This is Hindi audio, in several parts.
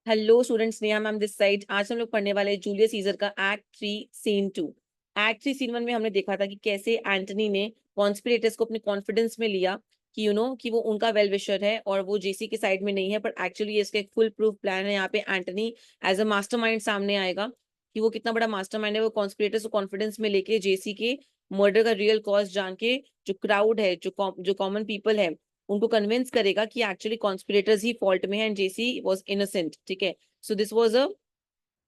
Hello students, Neha ma'am this side. आज हम लोग पढ़ने वाले हैं जूलियस सीजर का एक्ट 3 सीन 2। एक्ट 3 सीन 1 में हमने देखा था कि कैसे एंटनी ने कॉन्स्पिरेटर्स को अपने कॉन्फिडेंस में लिया कि कि वो उनका वेल विशर है और वो जेसी के साइड में नहीं है, पर एक्चुअली ये इसका एक फुल प्रूफ प्लान है। यहाँ पे एंटनी एज अ मास्टरमाइंड सामने आएगा कि वो कितना बड़ा मास्टरमाइंड है। वो कॉन्स्पिरेटर्स को कॉन्फिडेंस में लेके जेसी के मर्डर का रियल कॉज जान के जो क्राउड है, जो कॉमन पीपल है, उनको कन्विंस करेगा कि एक्चुअली कॉन्स्पिरेटर्स ही फॉल्ट में है एंड जेसी वाज इनोसेंट। ठीक है, so this was a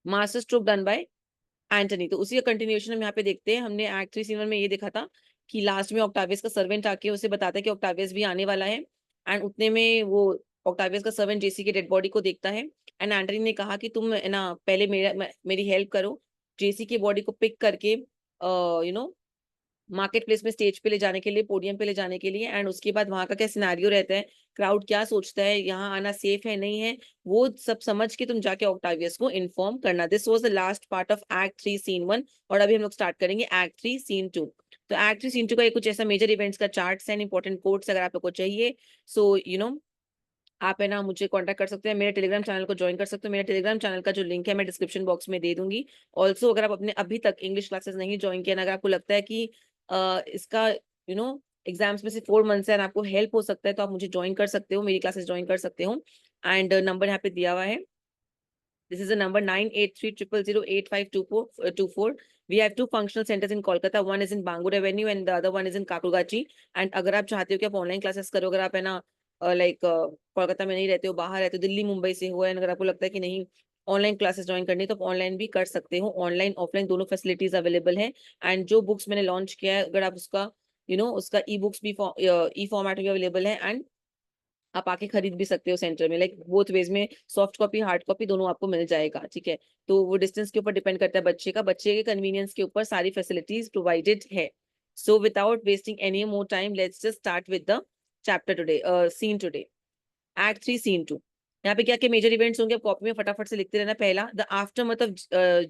master stroke done by Antony. तो उसी का कंटिन्यूएशन हम यहाँ पे देखते हैं। हमने एक्ट 3 सीन 1 में ये देखा था कि लास्ट में ऑक्टावियस का सर्वेंट आके उसे बताता है कि ऑक्टावियस भी आने वाला है, एंड उतने में वो ऑक्टावियस का सर्वेंट जेसी के डेड बॉडी को देखता है एंड एंटनी ने कहा कि तुम ना पहले मेरी हेल्प करो जेसी की बॉडी को पिक करके यू नो मार्केट प्लेस में स्टेज पे ले जाने के लिए, पोडियम पे ले जाने के लिए, एंड उसके बाद वहां का क्या सिनेरियो रहता है, क्राउड क्या सोचता है, यहाँ आना सेफ है नहीं है, वो सब समझ के तुम जाके ऑक्टावियस को इन्फॉर्म करना। This was the last part of act 3 scene 1 और अभी हम लोग स्टार्ट करेंगे एक्ट 3 सीन 2। तो एक्ट 3 सीन 2 का ये कुछ ऐसा मेजर इवेंट्स का चार्ट्स एंड इंपॉर्टेंट कोट्स अगर आप लोग को चाहिए, सो आप है ना मुझे कांटेक्ट कर सकते हैं, मेरे टेलीग्राम चैनल को ज्वाइन कर सकते हो। मेरे टेलीग्राम चैनल का जो लिंक है मैं डिस्क्रिप्शन बॉक्स में दे दूंगी। ऑल्सो अगर आप अपने अभी तक इंग्लिश क्लासेस नहीं ज्वाइन किया ना, अगर आपको लगता है कि इसका एग्जाम्स में से 4 मंथ्स है और आपको हेल्प हो सकता है, तो आप मुझे ज्वाइन कर सकते हो, मेरी क्लासेस ज्वाइन कर सकते हो। एंड नंबर यहाँ पे दिया हुआ है, this is a number 9830085224. We have two functional centers in Kolkata. One is in Bangur Avenue and the other one is in Kakurgachi. And अगर आप चाहते हो कि आप ऑनलाइन क्लासेस करो, अगर आप है ना लाइक कोलकाता में नहीं रहते हो, बाहर रहते हो, दिल्ली मुंबई से हो, एंड अगर आपको लगता है कि नहीं ऑनलाइन क्लासेस ज्वाइन करनी, तो आप ऑनलाइन भी कर सकते हो। ऑनलाइन ऑफलाइन दोनों फैसिलिटीज अवेलेबल है। एंड जो बुक्स मैंने लॉन्च किया है, अगर आप उसका उसका ई बुक्स भी ई फॉर्मेट में अवेलेबल है, एंड आप आके खरीद भी सकते हो सेंटर में, लाइक बोथ वेज में, सॉफ्ट कॉपी हार्ड कॉपी दोनों आपको मिल जाएगा। ठीक है, तो वो डिस्टेंस के ऊपर डिपेंड करता है बच्चे के कन्वीनियंस के ऊपर सारी फैसिलिटीज प्रोवाइडेड है। So without wasting any more time, let's just start with the chapter today, scene today, act 3 scene 2। यहाँ पे क्या क्या मेजर इवेंट्स होंगे, आप कॉपी में फटाफट से लिखते रहना। पहला, द आफ्टर मतलब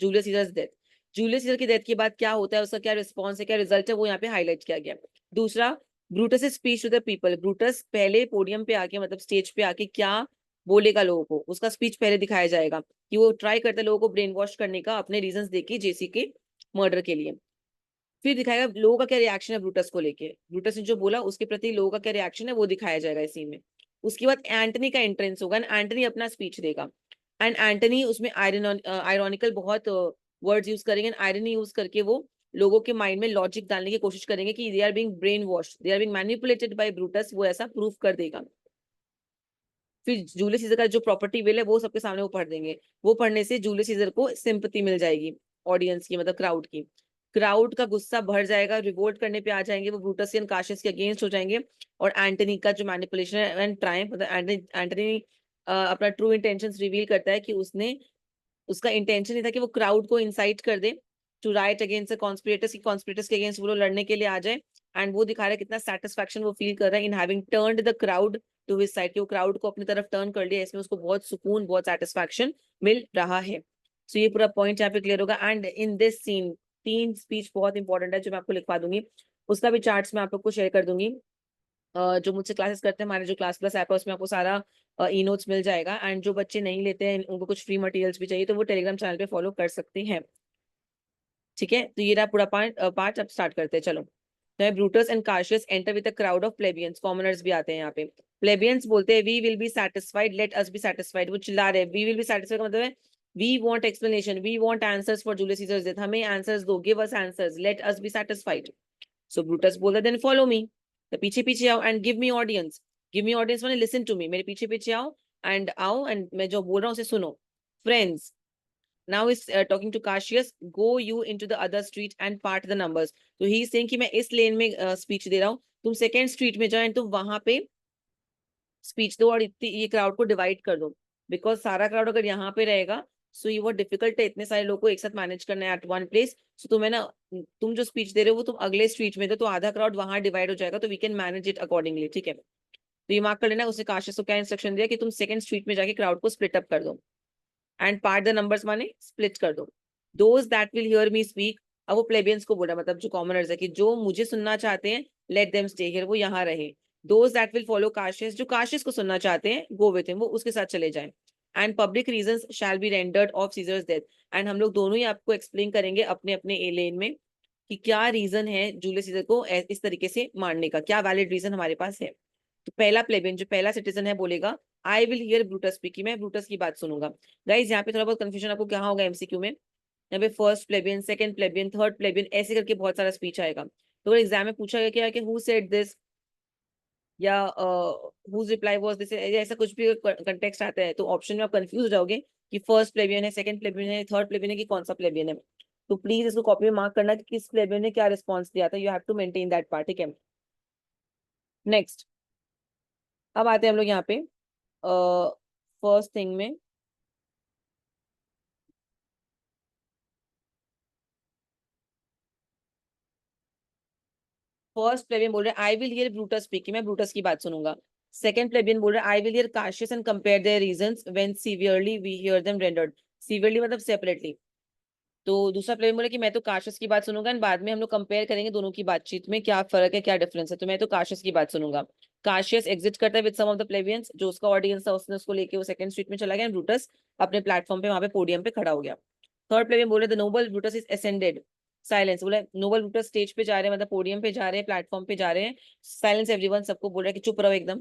Julius Caesar death. Julius Caesar की डेथ के बाद क्या होता है, उसका क्या रिस्पॉन्स है, क्या रिजल्ट है, वो यहाँ पे हाईलाइट किया गया। दूसरा, Brutus speech to the people. Brutus पहले पोडियम पे आके मतलब स्टेज पे आके क्या बोलेगा लोगों को, उसका स्पीच पहले दिखाया जाएगा कि वो ट्राई करता है लोगों को ब्रेन वॉश करने का अपने रीजंस देके जेसी के मर्डर के लिए। फिर दिखाएगा लोगों का क्या रिएक्शन है ब्रूटस को लेके, ब्रूटस ने जो बोला उसके प्रति लोगों का क्या रिएक्शन है वो दिखाया जाएगा इस सीन में। उसके बाद एंटनी का एंट्रेंस होगा, एंटनी अपना स्पीच देगा, एंड एंटनी उसमें आयरॉनिकल बहुत वर्ड्स यूज करेंगे, आयरनी यूज करके वो लोगों के माइंड में लॉजिक डालने की कोशिश करेंगे कि they are being brain wash, they are being manipulated by Brutus, वो ऐसा प्रूफ कर देगा। फिर जूलियस सीजर का जो प्रॉपर्टी विल है वो सबके सामने वो पढ़ देंगे। वो पढ़ने से जूलियस सीजर को सिंपैथी मिल जाएगी ऑडियंस की, मतलब क्राउड की। क्राउड का गुस्सा बढ़ जाएगा, रिवोल्ट करने पे आ जाएंगे, वो ब्रूटसियन काशियस के अगेंस्ट हो जाएंगे, और एंटनी का जो मैनिपुलेशन एंड ट्रायम्फ, मतलब एंटनी अपना ट्रू इंटेंशंस रिवील करता है कि उसने उसका इंटेंशन ये था कि वो क्राउड को इंसाइट कर दे टू राइट अगेंस्ट कॉन्स्पिरेटर्स, की कॉन्स्पिरेटर्स के अगेंस्ट वो लोग लड़ने के लिए आ जाए। एंड वो दिखा रहा है कितना सेटिस्फैक्शन वो फील कर रहा है in having turned the crowd to his side, कि वो क्राउड को अपनी तरफ टर्न कर लिया, इसमें उसको बहुत सुकून, बहुत सेटिस्फैक्शन मिल रहा है। सो ये पूरा पॉइंट यहाँ पे क्लियर होगा। And in this scene 3 speech बहुत इंपॉर्टेंट है जो मैं आपको लिखवा दूंगी, उसका भी चार्ट्स मैं आप लोग को शेयर कर दूंगी। जो मुझसे क्लासेस करते हैं, हमारे जो क्लास प्लस ऐप है उसमें आपको सारा ई नोट्स मिल जाएगा, एंड जो बच्चे नहीं लेते हैं उनको कुछ फ्री मटेरियल्स भी चाहिए तो वो टेलीग्राम चैनल पे फॉलो कर सकते हैं। ठीक है, तो ये रहा पूरा पार्ट। अब स्टार्ट करते हैं, चलो। तो Brutus and Cassius enter with the crowd of plebeians, commoners भी आते हैं यहाँ पे। प्लेबियंस बोलते हैं we will be satisfied, let us be satisfied. वो चिल्ला रहे वी विल बी सेटिस्फाइड का मतलब है we want explanation, we want answers for Julius Caesar's death, हमें आंसर्स दो, give us answers, let us be satisfied. So Brutus बोलता देन फॉलो मी, तो पीछे पीछे आओ, and give me audience. Give me audience माने लिसन टू मी, मेरे पीछे पीछे आओ एंड मैं जो बोल रहा हूँ उसे सुनो। Friends, now is talking to Cassius, go you into the other street and part the numbers. तो ही saying कि मैं इस लेन में स्पीच दे रहा हूँ, तुम सेकेंड स्ट्रीट में जाओ, तुम वहां पे स्पीच दो और इतनी ये क्राउड को डिवाइड कर दो, बिकॉज सारा क्राउड अगर यहाँ पे रहेगा सो ये बहुत डिफिकल्ट है इतने सारे लोगों को एक साथ मैनेज करना है एट वन प्लेस। सो तुम्हें ना, तुम जो स्पीच दे रहे हो वो तुम अगले स्ट्रीट में दो, तो आधा क्राउड वहां डिवाइड हो जाएगा, तो we can manage it accordingly. ठीक है, तो ये मार्क कर लेना। उसने काशिश को क्या इंस्ट्रक्शन दिया कि तुम सेकंड स्ट्रीट में जाके क्राउड को स्प्लिट अप कर दो, एंड पार्ट द नंबर्स माने स्प्लिट कर दो। Those that will hear me speak, अब वो प्लेबियंस को बोला, मतलब जो कॉमनर्स है, कि जो मुझे सुनना चाहते हैं लेट देम स्टे हियर, वो यहाँ रहे। Those that will follow Kashish, जो काशिश को सुनना चाहते हैं गो विथ हिम, वो उसके साथ चले जाएं। And public reasons shall be rendered of Caesar's death. And हम लोग दोनों ही आपको एक्सप्लेन करेंगे अपने अपने लेन में कि क्या रीजन है जूलियस सीजर को इस तरीके से मारने का, क्या वैलिड रीजन हमारे पास है। तो पहला प्लेबियन, जो पहला सिटीजन है, बोलेगा आई विल हियर ब्रूटस स्पीक, कि मैं ब्रूटस की बात सुनूंगा। गाइस यहाँ पे थोड़ा बहुत कंफ्यूजन आपको क्या होगा एमसीक्यू में, यहाँ पे first plebeian, second plebeian, third plebeian, ऐसे करके बहुत सारा स्पीच आएगा। तो एग्जाम में पूछा गया क्या है कि हु सेड दिस, या हुज रिप्लाई वाज दिस, ऐसा कुछ भी कंटेक्स्ट आता है तो ऑप्शन में आप कंफ्यूज हो जाओगे कि फर्स्ट प्लेबियन है, सेकंड प्लेबियन है, थर्ड प्लेबियन है, कि कौन सा प्लेबियन है। तो प्लीज इसको कॉपी में मार्क करना कि किस प्लेबियन ने क्या रिस्पॉन्स दिया था, you have to maintain that part, ठीक है। नेक्स्ट, अब आते हैं हम लोग यहाँ पे फर्स्ट थिंग में। फर्स्ट प्लेबियन बोल रहे हैं I will hear Brutus speak, मैं ब्रूटस की बात सुनूंगा। सेकंड प्लेबियन बोल रहे हैं I will hear Cassius and compare their reasons when severally we hear them rendered, severally मतलब सेपरेटली। तो दूसरा प्लेबियन बोले कि मैं तो काशियस की बात सुनूंगा एंड बाद में हम लोग कंपेयर करेंगे दोनों की बातचीत में क्या फर्क है, क्या डिफरेंस है, तो मैं तो काशियस की बात सुनूंगा। काशियस एग्जिट करता है विद सम ऑफ द प्लेबियंस, जो उसका ऑडियंस था उसने उसको लेके वो सेकंड स्ट्रीट में चला गया, ब्रूटस अपने प्लेटफॉर्म पे वहां पे पोडियम पे खड़ा हो गया। थर्ड प्लेबियन बोले the noble Brutus is ascended, silence, बोला नोबल ब्रूटस स्टेज पे जा रहे हैं, मतलब पोडियम पे जा रहे हैं, प्लेटफॉर्म पे जा रहे हैं, साइलेंस एवरीवन, सबको बोल रहा है कि चुप रहो एकदम।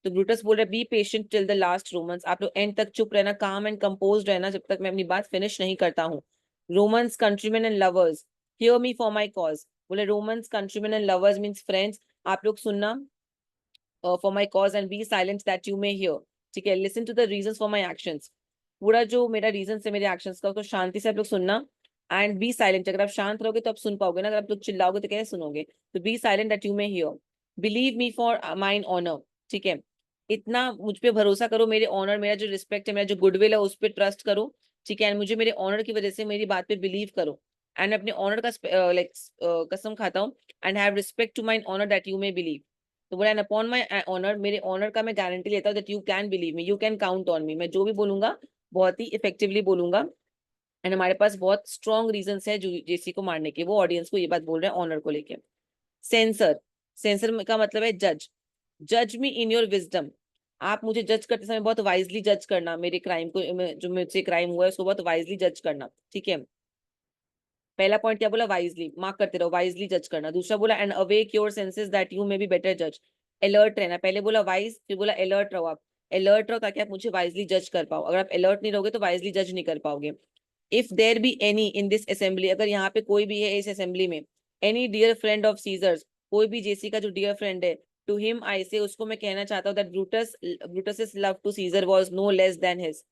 तो ब्रूटस बोल रहा है be patient till the last Romans, आप लोग एंड तक चुप रहना, काम एंड कंपोज रहना, जब तक मैं अपनी बात फिनिश नहीं करता हूँ। Romans countrymen and lovers hear me for my cause, बोले Romans countrymen and lovers means friends, आप लोग सुनना for my cause and be silent that you may hear, ठीक है। Listen to the reasons for my actions, पूरा जो मेरा रीजन है मेरे एक्शंस का उसको शांति से आप लोग सुनना। एंड बी साइलेंट, अगर आप शांत रहोगे तो आप सुन पाओगे ना, अगर आप लोग चिल्लाओगे तो कैसे सुनोगे। तो be silent that you may hear, believe me for mine honour, ठीक है। इतना मुझ पे भरोसा करो, मेरे ऑनर, मेरा जो रिस्पेक्ट है, मेरा जो गुडविल है उस पर ट्रस्ट करो, ठीक है। एंड मुझे मेरे ऑनर की वजह से मेरी बात पे बिलीव करो, एंड अपने ऑनर का लाइक कसम खाता हूँ, and have respect to mine honour that you may believe. तो बोला एंड अपॉन माई ऑनर, मेरे ऑनर का मैं गारंटी लेता हूँ that you can believe me, you can count on me, मैं जो भी बोलूंगा बहुत ही इफेक्टिवली बोलूंगा। एंड हमारे पास बहुत स्ट्रॉन्ग रीजन है जेसी को मारने के, वो ऑडियंस को ये बात बोल रहे हैं ऑनर को लेके। सेंसर, सेंसर का मतलब है जज, जज मी इन योर विजडम, आप मुझे जज करते समय बहुत वाइजली जज करना, मेरे क्राइम को, जो मुझसे क्राइम हुआ है उसको बहुत वाइजली जज करना, ठीक है। पहला पॉइंट क्या बोला, वाइजली, मार्क करते रहो, वाइजली जज करना। दूसरा बोला and awake your senses that you may be better जज, अलर्ट रहना, पहले बोला वाइज फिर बोला अलर्ट रहो, आप अलर्ट रहो ताकि आप मुझे वाइजली जज कर पाओ, अगर आप अलर्ट नहीं रहोगे तो वाइजली जज नहीं कर पाओगे। If there be any in this assembly, अगर यहाँ पे कोई भी है इस असेंबली में, any dear friend of Caesar's, कोई भी जेसी का जो डियर फ्रेंड है, टू हिम आई से, उसको मैं कहना चाहता हूँ that Brutus love to Caesar was no less than his,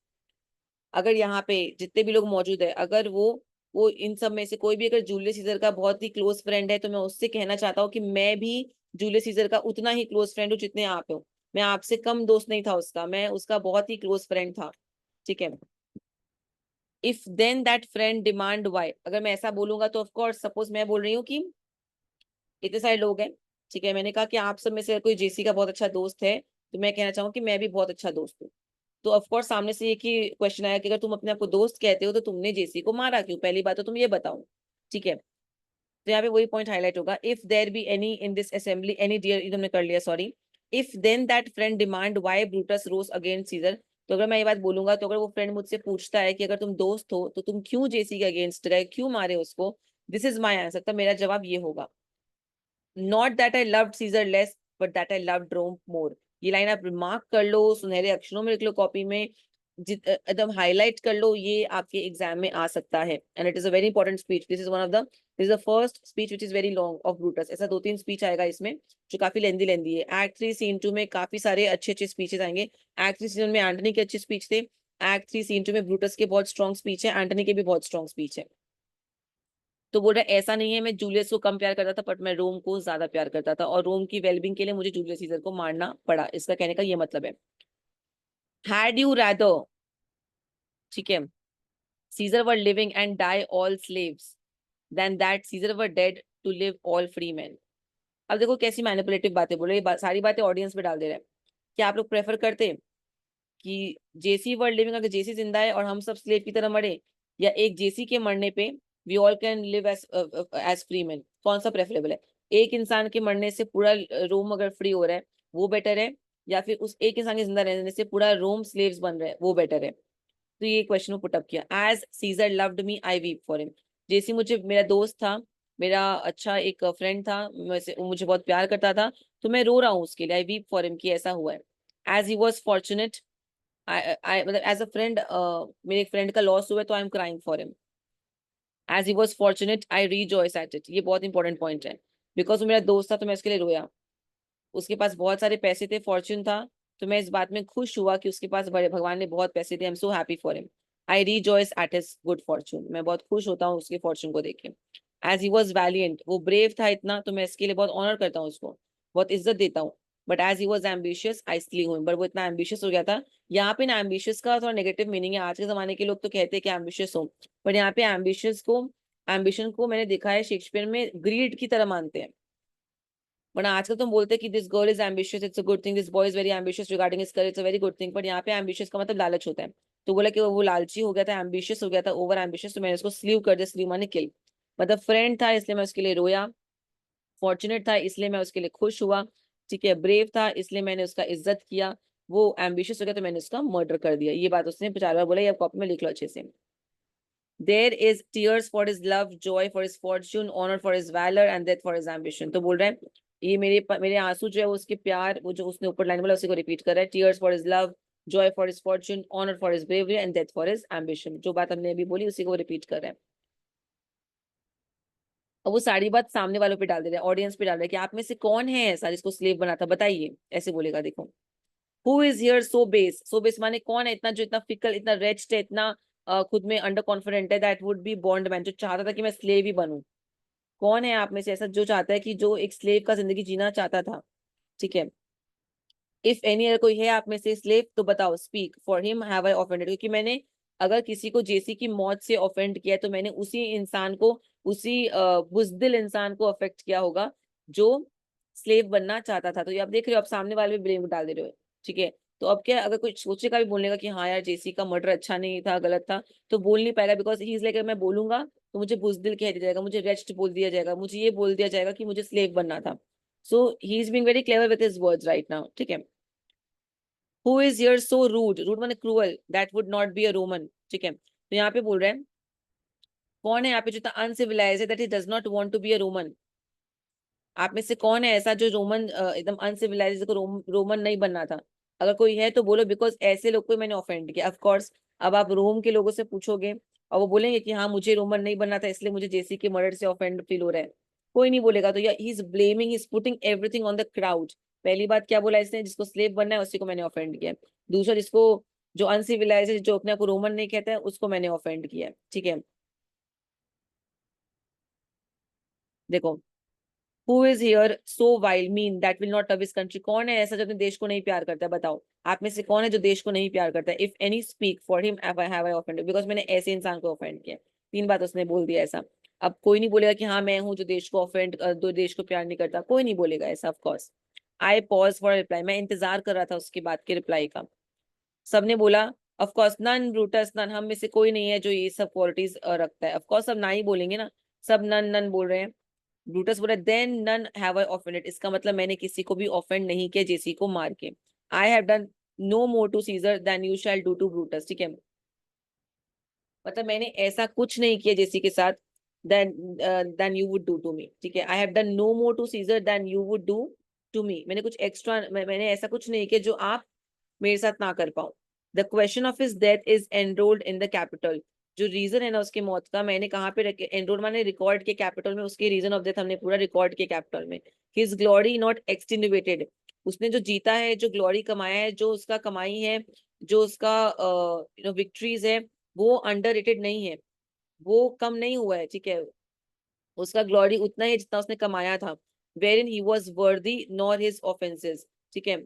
अगर यहाँ पे जितने भी लोग मौजूद है, अगर वो इन सब में से कोई भी अगर जूलियस सीजर का बहुत ही क्लोज फ्रेंड है, तो मैं उससे कहना चाहता हूँ कि मैं भी जूलियस सीजर का उतना ही क्लोज फ्रेंड हूँ जितने आप हो, मैं आपसे कम दोस्त नहीं था उसका, मैं उसका बहुत ही क्लोज फ्रेंड था, ठीक है। If then that friend demand why, अगर मैं ऐसा बोलूंगा तो ऑफकोर्स सपोज मैं बोल रही हूँ कि इतने सारे लोग हैं, ठीक है, मैंने कहा कि आप सब में से कोई जेसी का बहुत अच्छा दोस्त है, तो मैं कहना चाहूँ कि मैं भी बहुत अच्छा दोस्त हूँ। तो ऑफ कोर्स सामने से एक ही क्वेश्चन आया कि अगर तुम अपने आप को दोस्त कहते हो तो तुमने जेसी को मारा क्यों, पहली बात तो तुम ये बताओ, ठीक है। तो यहाँ पे वही पॉइंट हाईलाइट होगा, if there be any in this assembly any dear, तुमने कर लिया sorry. If then that friend demand why Brutus rose against Caesar, तो अगर मैं ये बात बोलूंगा तो अगर वो फ्रेंड मुझसे पूछता है कि अगर तुम दोस्त हो तो तुम क्यों जेसी के अगेंस्ट गए, क्यों मारे उसको, दिस इज माई आंसर, तब मेरा जवाब ये होगा, not that I loved Caesar less but that I loved Rome more. ये लाइन आप मार्क कर लो, सुनहरे अक्षरों में लिख लो कॉपी में, एकदम हाईलाइट कर लो, ये आपके एग्जाम में आ सकता है। And it is a very important speech, this is one of the, this is the first speech which is very long off Brutus, ऐसा 2-3 स्पीच आएगा इसमें जो काफी लेंदी लेंदी है। एक्ट 3 सीन 2 में काफी सारे अच्छे अच्छे स्पीचेस आएंगे। एक्ट 3 सीजन में एंटनी के अच्छे स्पीच थे, एक्ट 3 सीन 2 में ब्रूटस के बहुत स्ट्रॉन्ग स्पीच है, एंटनी के भी बहुत स्ट्रॉन्ग स्पीच है। तो बोल रहा है ऐसा नहीं है मैं जूलियस को कम प्यार करता था बट मैं रोम को ज्यादा प्यार करता था, और रोम की वेलबिंग के लिए मुझे जूलियस सीजर को मारना पड़ा, इसका कहने का ये मतलब है। हैड यू रैदर, ठीक है, Caesar were living and die all slaves than that Caesar were dead to live all free man. अब देखो कैसी मैनिपुलेटिव बातें बोल रहे हैं, सारी बातें ऑडियंस पे डाल दे रहे हैं। क्या आप लोग प्रेफर करते कि जेसी वर्ल्ड लिविंग, अगर जेसी जिंदा है और हम सब स्लेव की तरह मरे, या एक जेसी के मरने पे we all can live as free man, कौन सा प्रेफरेबल है? एक इंसान के मरने से पूरा रोम अगर फ्री हो रहा है वो बेटर है, या फिर उस एक इंसान के जिंदा रहने से पूरा रोम स्लेव्स बन रहे हैं, वो बेटर है? तो ये क्वेश्चन पुट अप किया। As Caesar loved me I weep for him. जैसे मुझे मेरा दोस्त था, मेरा अच्छा एक फ्रेंड था, वो मुझे बहुत प्यार करता था, तो मैं रो रहा हूँ उसके लिए, आई वीप फॉर हिम, कि ऐसा हुआ है। एज ही वॉज फॉर्चुनेट, आई मतलब एज अ फ्रेंड, मेरे एक फ्रेंड का लॉस हुआ है तो I am crying for him. As he was fortunate I rejoice at it. ये बहुत इंपॉर्टेंट पॉइंट है, बिकॉज वो मेरा दोस्त था तो मैं उसके लिए रोया। उसके पास बहुत सारे पैसे थे, फॉर्च्यून था, तो मैं इस बात में खुश हुआ कि उसके पास बड़े भगवान ने बहुत पैसे थे। I am so happy for him. I rejoice at his good fortune. मैं बहुत खुश होता हूँ उसके फॉर्च्यून को देख के। एज ही वॉज वैलियंट, वो ब्रेव था इतना, तो मैं इसके लिए बहुत ऑनर करता हूँ उसको, बहुत इज्जत देता हूँ। But as he was ambitious I slew him. But वो इतना एम्बिशियस हो गया था। यहाँ पे ना एम्बिशियस का थोड़ा नेगेटिव मीनिंग है। आज के जमाने के लोग तो कहते हैं कि एम्बिशियस हो, बट यहाँ पे एम्बिशियस को, एम्बिशन को मैंने देखा है शेक्सपियर में ग्रीड की तरह मानते हैं। वरना आजकल तुम बोलते हैं कि this girl is ambitious, it's a good thing, this boy is very ambitious regarding his career, it's a very good thing. But यहाँ पे एम्बिशियस का मतलब लालच होता है। तो बोला कि वो लालची हो गया था, एम्बिशियस हो गया था, ओवर एम्बिशियस, तो मैंने उसको स्लीव कर दिया। स्लीव माने किल। मतलब फ्रेंड था इसलिए मैं उसके लिए रोया, फॉर्चुनेट था इसलिए मैं उसके लिए खुश हुआ, ठीक है, ब्रेव था इसलिए मैंने उसका इज्जत किया, वो एम्बिशियस हो गया तो मैंने उसका मर्डर कर दिया। ये बात उसने 4 बार बोला, ये कॉपी में लिख लो अच्छे से। There is tears for his love, joy for his fortune, honour for his valour and death for his ambition. तो बोल रहे हैं ये मेरे आंसू जो है वो उसके प्यार, वो जो उसने ऊपर लाइन बोला उसी को रिपीट कर रहा है। Tears for his love, joy for his fortune, honour for his bravery and death for his ambition. जो बात हमने अभी बोली उसी को रिपीट कर रहे हैं। अब वो सारी बात सामने वालों पे डाल दे रहे हैं, ऑडियंस पे डाल रहे हैं कि आप में से कौन है ऐसा जिसको स्लेव बना था, बताइए, ऐसे बोलेगा। देखो, who is here so base. So base माने कौन है इतना, जो इतना फिकल, इतना रेच्ड है, इतना खुद में अंडर कॉन्फिडेंट है, that would be bond man, जो चाहता था कि मैं स्लेव ही बनूं। कौन है आप में से ऐसा जो चाहता है कि जो एक स्लेव का जिंदगी जीना चाहता था, ठीक है। इफ एनी, अगर कोई है आप में से स्लेव तो बताओ। Speak for him have I offended, क्योंकि मैंने अगर किसी को जेसी की मौत से ऑफेंड किया है तो मैंने उसी इंसान को, उसी बुजदिल इंसान को अफेक्ट किया होगा जो स्लेव बनना चाहता था। तो ये आप देख रहे हो, आप सामने वाले पे ब्लेम डाल दे रहे हो, ठीक है। तो अब क्या, अगर कोई सोचेगा भी बोलने का कि हाँ यार जेसी का मर्डर अच्छा नहीं था, गलत था, तो बोल नहीं पाएगा, बिकॉज ही इज लाइक, मैं बोलूंगा तो मुझे बुजदिल कह दिया जाएगा, मुझे रेस्ट बोल दिया जाएगा, मुझे ये बोल दिया जाएगा कि मुझे स्लेव बनना था। So he is being very clever with his words right now, ठीक है। Who is here so rude, rude माने cruel, that would not be a Roman, ठीक है। तो यहाँ पे बोल रहे हैं कौन है यहाँ पे जो इतना अनसिविलाइज है, that he does not want to be a Roman. आप में से कौन है ऐसा जो रोमन, एकदम अनसिविलाइज, जिसको रोमन नहीं बनना था? अगर कोई है तो बोलो, बिकॉज ऐसे लोग को मैंने ऑफेंड किया। ऑफ कोर्स अब आप रोम के लोगों से पूछोगे और वो बोलेंगे कि हाँ मुझे रोमन नहीं बनना था, इसलिए मुझे जेसी के मर्डर से ऑफेंड फील हो रहा है। कोई नहीं बोलेगा। तो या he is blaming, he is putting everything on the crowd. पहली बात क्या बोला इसने, जिसको स्लेव बनना है उसी को मैंने ऑफेंड किया। दूसरा, जिसको, जो अनसिविलाइज है, जो अपने आप को रोमन नहीं कहता है, उसको मैंने ऑफेंड किया, ठीक है। देखो, who is here so wild mean that will not love his country. कौन है ऐसा जो अपने देश को नहीं प्यार करता है, बताओ। आप में से कौन है जो देश को नहीं प्यार करता है? If any speak for him have I offended, because मैंने ऐसे इंसान को ऑफेंड किया। 3 बात उसने बोल दिया ऐसा। अब कोई नहीं बोलेगा कि हाँ मैं हूँ जो देश को ऑफेंड, दो देश को प्यार नहीं करता, कोई नहीं बोलेगा ऐसा, of course. I pause for reply, मैं इंतजार कर रहा था उसकी बात के रिप्लाई का। सबने बोला of course, none Brutus none, हम में से कोई नहीं है जो ये सब क्वालिटीज रखता है। ऑफ कोर्स सब ना ही बोलेंगे ना, सब नन नन बोल रहे हैं। ब्रूटस बोला then none have I offended, इसका मतलब मैंने किसी को भी ऑफेंड नहीं किया जेसी को मार के। I have done no more to Caesar than you shall do to Brutus, ठीक है। मतलब मैंने ऐसा कुछ नहीं किया जेसी के साथ then then you would do to me, ठीक है। I have done no more to Caesar than you would do to me, मैंने कुछ एक्स्ट्रा, मैंने ऐसा कुछ नहीं किया जो आप मेरे साथ ना कर पाऊं। The question of his death is enrolled in the capital, जो रीजन है ना उसकी मौत का, मैंने कहाँ पे रखे, एनरोल्ड माने रिकॉर्ड के कैपिटल में, उसके रीजन ऑफ डेथ हमने पूरा रिकॉर्ड के कैपिटल में। हिज ग्लोरी नॉट एक्सटिन्यूएटेड, उसने जो जीता है, जो ग्लोरी कमाया है, जो उसका कमाई है, जो उसका विक्ट्रीज है, वो अंडररेटेड नहीं है, वो कम नहीं हुआ है, ठीक है। उसका ग्लोरी उतना ही है जितना उसने कमाया था। वेर इन ही वॉज वर्दी नॉर हिज ऑफेंसेस, ठीक है।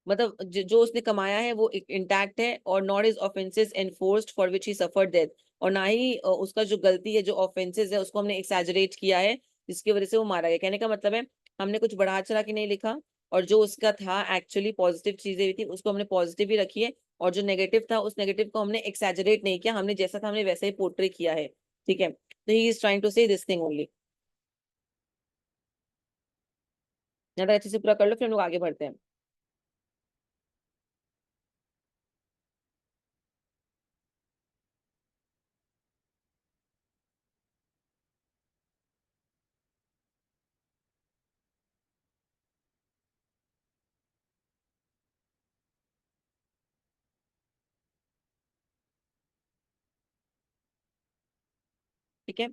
मतलब जो उसने कमाया है वो इंटैक्ट है, और not is offences enforced for which he suffered death, और ना ही उसका जो गलती है, जो ऑफेंसेस है, उसको हमने एक्सैजरेट किया है जिसकी वजह से वो मारा गया। कहने का मतलब है हमने कुछ बढ़ा चढ़ा के नहीं लिखा, और जो उसका था एक्चुअली पॉजिटिव चीजें भी थी उसको हमने पॉजिटिव ही रखी है, और जो नेगेटिव था उस नेगेटिव को हमने एक्सैजरेट नहीं किया, हमने जैसा था हमने वैसा ही पोर्ट्रे किया है, ठीक है। तो ही इज ट्राइंग टू से दिस थिंग ओनली। यहाँ तक अच्छे से पूरा कर लो, फिर हम लोग आगे बढ़ते हैं। ठीक है,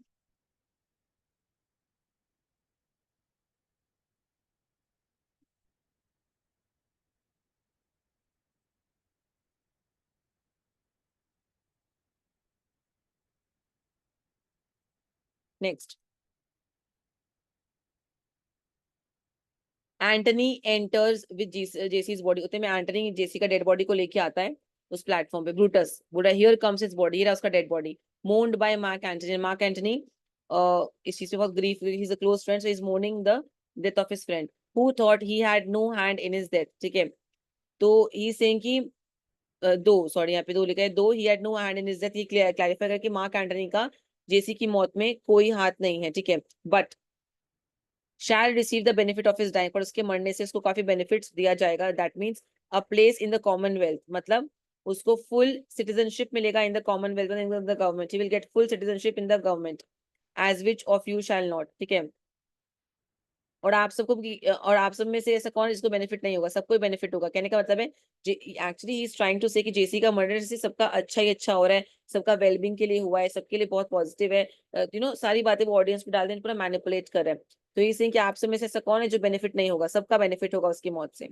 next. Antony enters with Jaycees body, उतने में एंटनी जेसी का डेड बॉडी को लेके आता है उस प्लेटफॉर्म पे। ब्रूटस बोला हियर कम्स हिज बॉडी, ये रहा उसका dead body. Mourned by Mark Antony, Mark Antony इस चीज से बहुत grief, he is a close friend, so is mourning the death of his friend who thought he had no hand in his death. ठीक है, तो ही सेइंग कि दो, सॉरी यहाँ पे दो लिखा है, though he had no hand in his death, ये क्लैरिफाई करके मार्क एंटनी का जेसी की मौत में कोई हाथ नहीं है। ठीक है, but shall receive the benefit of his dying, पर उसके मरने से उसको काफी बेनिफिट्स दिया जाएगा। That means a place in the commonwealth, मतलब उसको फुल सिटीजनशिप मिलेगा in the commonwealth, in the government, he will get full citizenship in the government, as which of you shall not. ठीक है, और आप सबको और आप सब में से ऐसा कौन है जिसको बेनिफिट नहीं होगा? सबको बेनिफिट होगा। कहने का मतलब है actually he is trying to say कि जेसी का मर्डर से सबका अच्छा ही अच्छा हो रहा है, सबका वेलबींग के लिए हुआ है, सबके लिए बहुत पॉजिटिव है। सारी बातें वो ऑडियंस पे डाल दें, पूरा मैनिपुलेट कर रहे हैं। तो ये सिंह कि आप सब में से ऐसा कौन है जो बेनिफिट नहीं होगा? सबका बेनिफिट होगा उसकी मौत से।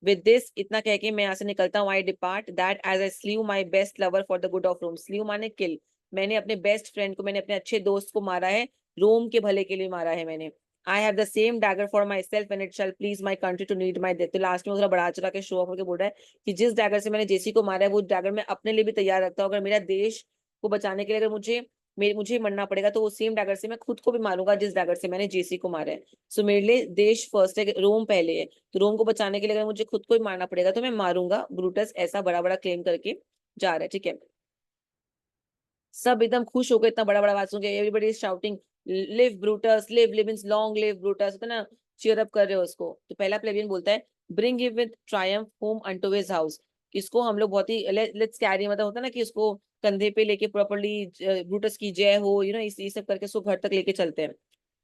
विद दिस, इतना कह के मैं यहाँ से निकलता हूँ। I depart that as I slew my best lover for the good of Rome. Slew माने किल, मैंने अपने बेस्ट फ्रेंड को, मैंने अपने अच्छे दोस्त को मारा है, रोम के भले के लिए मारा है मैंने। I have the same dagger for myself and it shall please my country to need my death. तो लास्ट में थोड़ा बढ़ा चढ़ा के शो ऑफ करके बोल रहा है कि जिस डैगर से मैंने जेसी को मारा है, वो डैगर मैं अपने लिए भी तैयार रखता हूँ। अगर मेरा देश को बचाने के लिए अगर मुझे मरना पड़ेगा, तो वो सेम डैगर से मैं खुद को भी मारूंगा जिस डैगर से मैंने जेसी को मारा है। सो मेरे लिए देश फर्स्ट है, रोम पहले है। तो रोम को बचाने के लिए अगर मुझे खुद को ही मारना पड़ेगा तो मैं मारूंगा। ब्रूटस ऐसा बड़ा बड़ा क्लेम करके जा रहा है। ठीक है, सब एकदम खुश हो गए, इतना बड़ा बड़ा बात सुन के। Everybody is shouting live Brutus, live live means long live Brutus, होता ना, चीयर अप कर रहे हो उसको। तो पहला प्लेबियन बोलता है bring him with Triumph home unto his house. इसको हम लोग बहुत ही लेट्स कैरी, मतलब होता है ना कि उसको कंधे पे लेके प्रॉपर्ली ब्रूटस की जय हो, इस सब करके उसको घर तक लेके चलते हैं।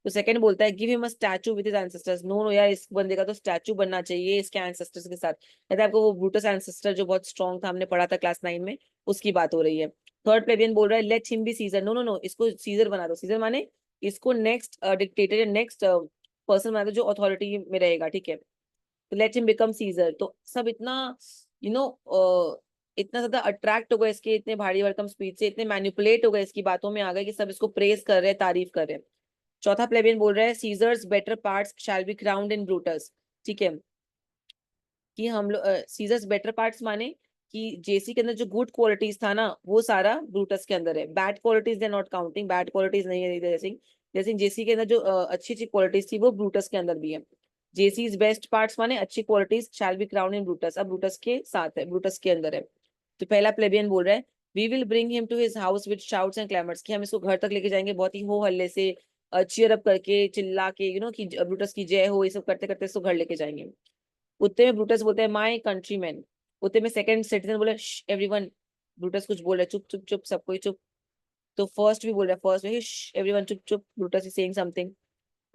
तो सेकंड बोलता है give him a statue with his ancestors. No no यार, इस बंदे का तो स्टैचू बनना चाहिए इसके एंसेस्टर्स के साथ। कहता है आपको वो ब्रूटस एंसेस्टर जो बहुत स्ट्रॉन्ग था, हमने पढ़ा था क्लास 9 में, उसकी बात हो रही है। थर्ड प्लेबियन बोल रहा है let him be Caesar. No no no, इसको सीजर बना दो। सीजर माने इसको नेक्स्ट डिक्टेटर या नेक्स्ट पर्सन बना दो जो अथॉरिटी में रहेगा। ठीक है, तो लेट हिम बिकम सीजर। तो सब इतना यू नो इतना ज्यादा अट्रैक्ट हो गए इसके इतने भारी भरकम स्पीच से, इतने मैनिपुलेट हो गए इसकी बातों में आ गए कि सब इसको प्रेज कर रहे हैं, तारीफ कर रहे हैं। चौथा प्लेबियन बोल रहा है Caesar's better parts shall be crowned in Brutus. ठीक है, कि हम लोग सीजर्स बेटर पार्ट्स माने कि जेसी के अंदर जो गुड क्वालिटीज था ना, वो सारा ब्रूटस के अंदर है। Bad qualities they not counting, bad qualities नहीं है जैसे जैसे जेसी के अंदर जो अच्छी अच्छी क्वालिटीज थी वो ब्रूटस के अंदर भी है। जेसी इज बेस्ट पार्ट्स माने अच्छी qualities shall be crowned in Brutus, अब ब्रूटस के साथ है, ब्रूटस के अंदर है। तो पहला प्लेबियन बोल रहा है we will bring him to his house with shouts and clamours, कि हम इसको घर तक लेके जाएंगे बहुत ही हो हल्ले से, चीयर अप करके, चिल्ला के, कि ब्रूटस की जय हो, ये सब करते करते इसको घर लेके जाएंगे। उत्ते में ब्रूटस बोलते हैं माय कंट्रीमैन। उत्ते में सेकंड सिटीजन बोले एवरीवन। ब्रूटस कुछ बोल रहा है, चुप चुप चुप, सब कोई चुप। तो फर्स्ट भी बोल रहा है, फर्स्ट में एवरीवन चुप चुप, ब्रूटस इज सेइंग समथिंग।